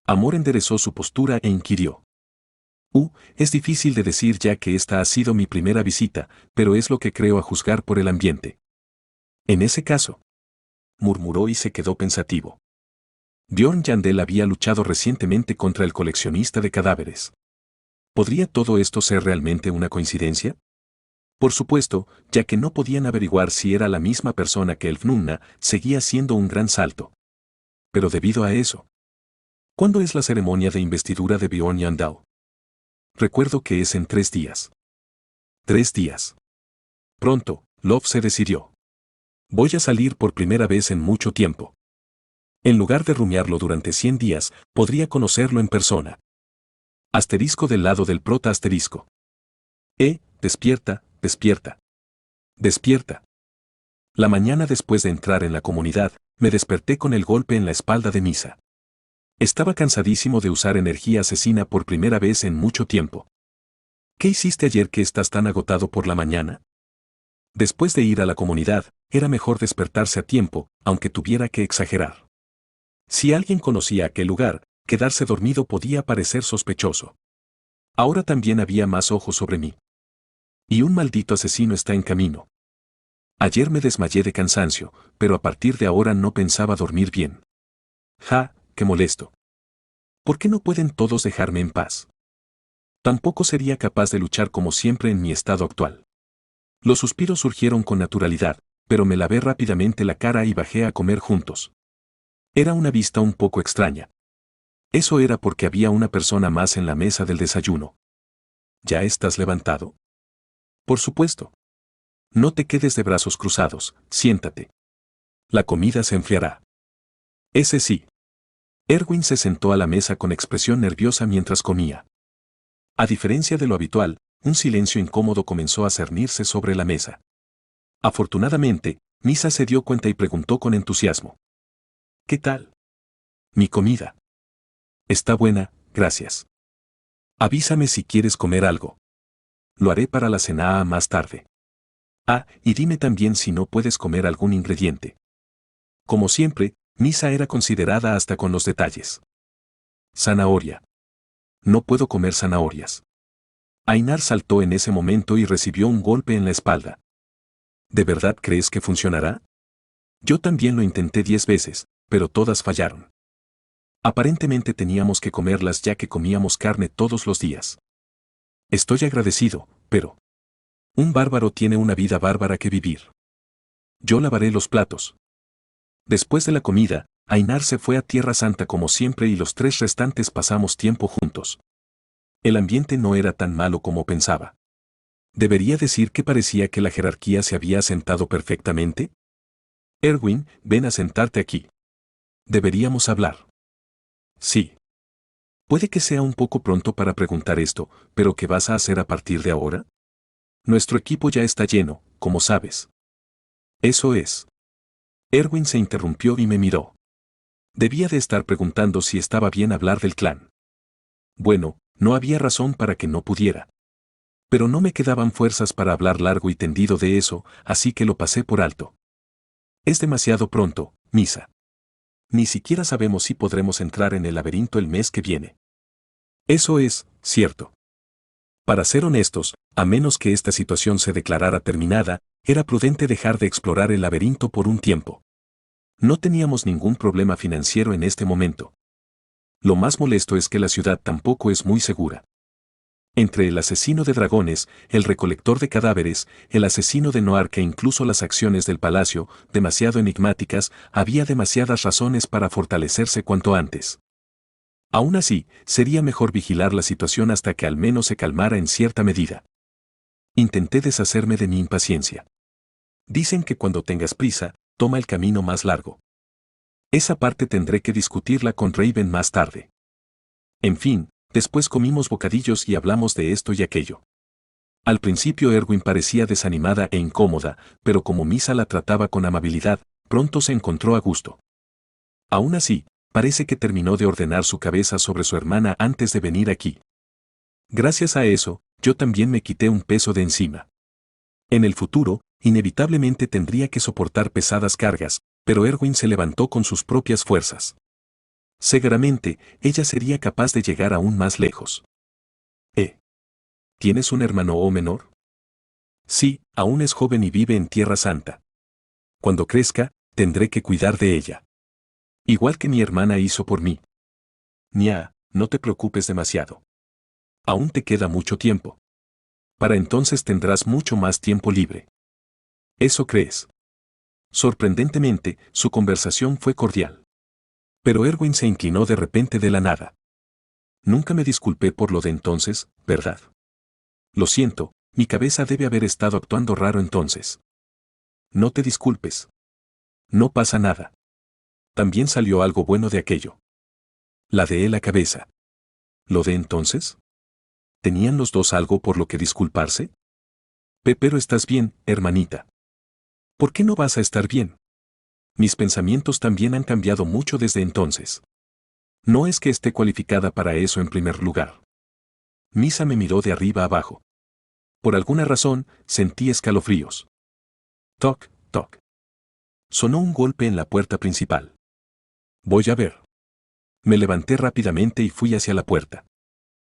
Amor enderezó su postura e inquirió. Es difícil de decir ya que esta ha sido mi primera visita, pero es lo que creo a juzgar por el ambiente. En ese caso, murmuró y se quedó pensativo. Bjorn Yandel había luchado recientemente contra el coleccionista de cadáveres. ¿Podría todo esto ser realmente una coincidencia? Por supuesto, ya que no podían averiguar si era la misma persona que Elfnunna, seguía siendo un gran salto. Pero debido a eso, ¿cuándo es la ceremonia de investidura de Bjorn Yandel? Recuerdo que es en 3 días. 3 días. Pronto, Love se decidió. Voy a salir por primera vez en mucho tiempo. En lugar de rumiarlo durante 100 días, podría conocerlo en persona. Asterisco del lado del prota asterisco. Despierta, despierta. Despierta. La mañana después de entrar en la comunidad, me desperté con el golpe en la espalda de Misa. Estaba cansadísimo de usar energía asesina por primera vez en mucho tiempo. ¿Qué hiciste ayer que estás tan agotado por la mañana? Después de ir a la comunidad, era mejor despertarse a tiempo, aunque tuviera que exagerar. Si alguien conocía aquel lugar, quedarse dormido podía parecer sospechoso. Ahora también había más ojos sobre mí. Y un maldito asesino está en camino. Ayer me desmayé de cansancio, pero a partir de ahora no pensaba dormir bien. Qué molesto. ¿Por qué no pueden todos dejarme en paz? Tampoco sería capaz de luchar como siempre en mi estado actual. Los suspiros surgieron con naturalidad, pero me lavé rápidamente la cara y bajé a comer juntos. Era una vista un poco extraña. Eso era porque había una persona más en la mesa del desayuno. ¿Ya estás levantado? Por supuesto. No te quedes de brazos cruzados, siéntate. La comida se enfriará. Ese sí. Erwin se sentó a la mesa con expresión nerviosa mientras comía. A diferencia de lo habitual, un silencio incómodo comenzó a cernirse sobre la mesa. Afortunadamente, Misa se dio cuenta y preguntó con entusiasmo. ¿Qué tal? Mi comida. Está buena, gracias. Avísame si quieres comer algo. Lo haré para la cena más tarde. Y dime también si no puedes comer algún ingrediente. Como siempre, Misa era considerada hasta con los detalles. Zanahoria. No puedo comer zanahorias. Ainar saltó en ese momento y recibió un golpe en la espalda. ¿De verdad crees que funcionará? Yo también lo intenté 10 veces, pero todas fallaron. Aparentemente teníamos que comerlas ya que comíamos carne todos los días. Estoy agradecido, pero un bárbaro tiene una vida bárbara que vivir. Yo lavaré los platos. Después de la comida, Ainar se fue a Tierra Santa como siempre y los 3 restantes pasamos tiempo juntos. El ambiente no era tan malo como pensaba. ¿Debería decir que parecía que la jerarquía se había asentado perfectamente? Erwin, ven a sentarte aquí. Deberíamos hablar. Sí. Puede que sea un poco pronto para preguntar esto, pero ¿qué vas a hacer a partir de ahora? Nuestro equipo ya está lleno, como sabes. Eso es. Erwin se interrumpió y me miró. Debía de estar preguntando si estaba bien hablar del clan. Bueno, no había razón para que no pudiera. Pero no me quedaban fuerzas para hablar largo y tendido de eso, así que lo pasé por alto. Es demasiado pronto, Misa. Ni siquiera sabemos si podremos entrar en el laberinto el mes que viene. Eso es cierto. Para ser honestos, a menos que esta situación se declarara terminada, era prudente dejar de explorar el laberinto por un tiempo. No teníamos ningún problema financiero en este momento. Lo más molesto es que la ciudad tampoco es muy segura. Entre el asesino de dragones, el recolector de cadáveres, el asesino de Noarca e incluso las acciones del palacio, demasiado enigmáticas, había demasiadas razones para fortalecerse cuanto antes. Aún así, sería mejor vigilar la situación hasta que al menos se calmara en cierta medida. Intenté deshacerme de mi impaciencia. Dicen que cuando tengas prisa, toma el camino más largo. Esa parte tendré que discutirla con Raven más tarde. En fin, después comimos bocadillos y hablamos de esto y aquello. Al principio Erwin parecía desanimada e incómoda, pero como Misa la trataba con amabilidad, pronto se encontró a gusto. Aún así, parece que terminó de ordenar su cabeza sobre su hermana antes de venir aquí. Gracias a eso, yo también me quité un peso de encima. En el futuro, inevitablemente tendría que soportar pesadas cargas, pero Erwin se levantó con sus propias fuerzas. Seguramente, ella sería capaz de llegar aún más lejos. ¿Tienes un hermano o menor? Sí, aún es joven y vive en Tierra Santa. Cuando crezca, tendré que cuidar de ella. Igual que mi hermana hizo por mí. Nya, no te preocupes demasiado. Aún te queda mucho tiempo. Para entonces tendrás mucho más tiempo libre. ¿Eso crees? Sorprendentemente, su conversación fue cordial. Pero Erwin se inclinó de repente de la nada. Nunca me disculpé por lo de entonces, ¿verdad? Lo siento, mi cabeza debe haber estado actuando raro entonces. No te disculpes. No pasa nada. También salió algo bueno de aquello. Ladeé la cabeza. ¿Lo de entonces? ¿Tenían los dos algo por lo que disculparse? Pero estás bien, hermanita. ¿Por qué no vas a estar bien? Mis pensamientos también han cambiado mucho desde entonces. No es que esté cualificada para eso en primer lugar. Misa me miró de arriba abajo. Por alguna razón, sentí escalofríos. Toc, toc. Sonó un golpe en la puerta principal. Voy a ver. Me levanté rápidamente y fui hacia la puerta.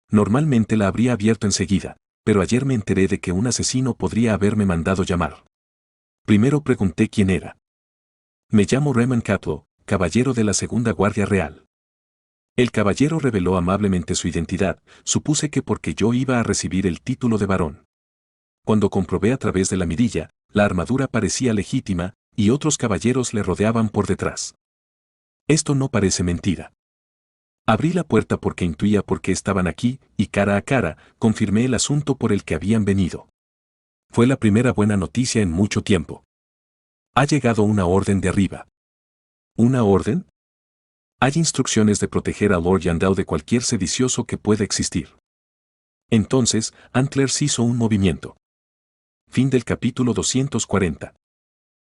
Normalmente la habría abierto enseguida, pero ayer me enteré de que un asesino podría haberme mandado llamar. Primero pregunté quién era. Me llamo Raymond Catlow, caballero de la Segunda Guardia Real. El caballero reveló amablemente su identidad, supuse que porque yo iba a recibir el título de barón. Cuando comprobé a través de la mirilla, la armadura parecía legítima, y otros caballeros le rodeaban por detrás. Esto no parece mentira. Abrí la puerta porque intuía por qué estaban aquí, y cara a cara, confirmé el asunto por el que habían venido. Fue la primera buena noticia en mucho tiempo. Ha llegado una orden de arriba. ¿Una orden? Hay instrucciones de proteger a Lord Yandel de cualquier sedicioso que pueda existir. Entonces, Antlers hizo un movimiento. Fin del capítulo 240.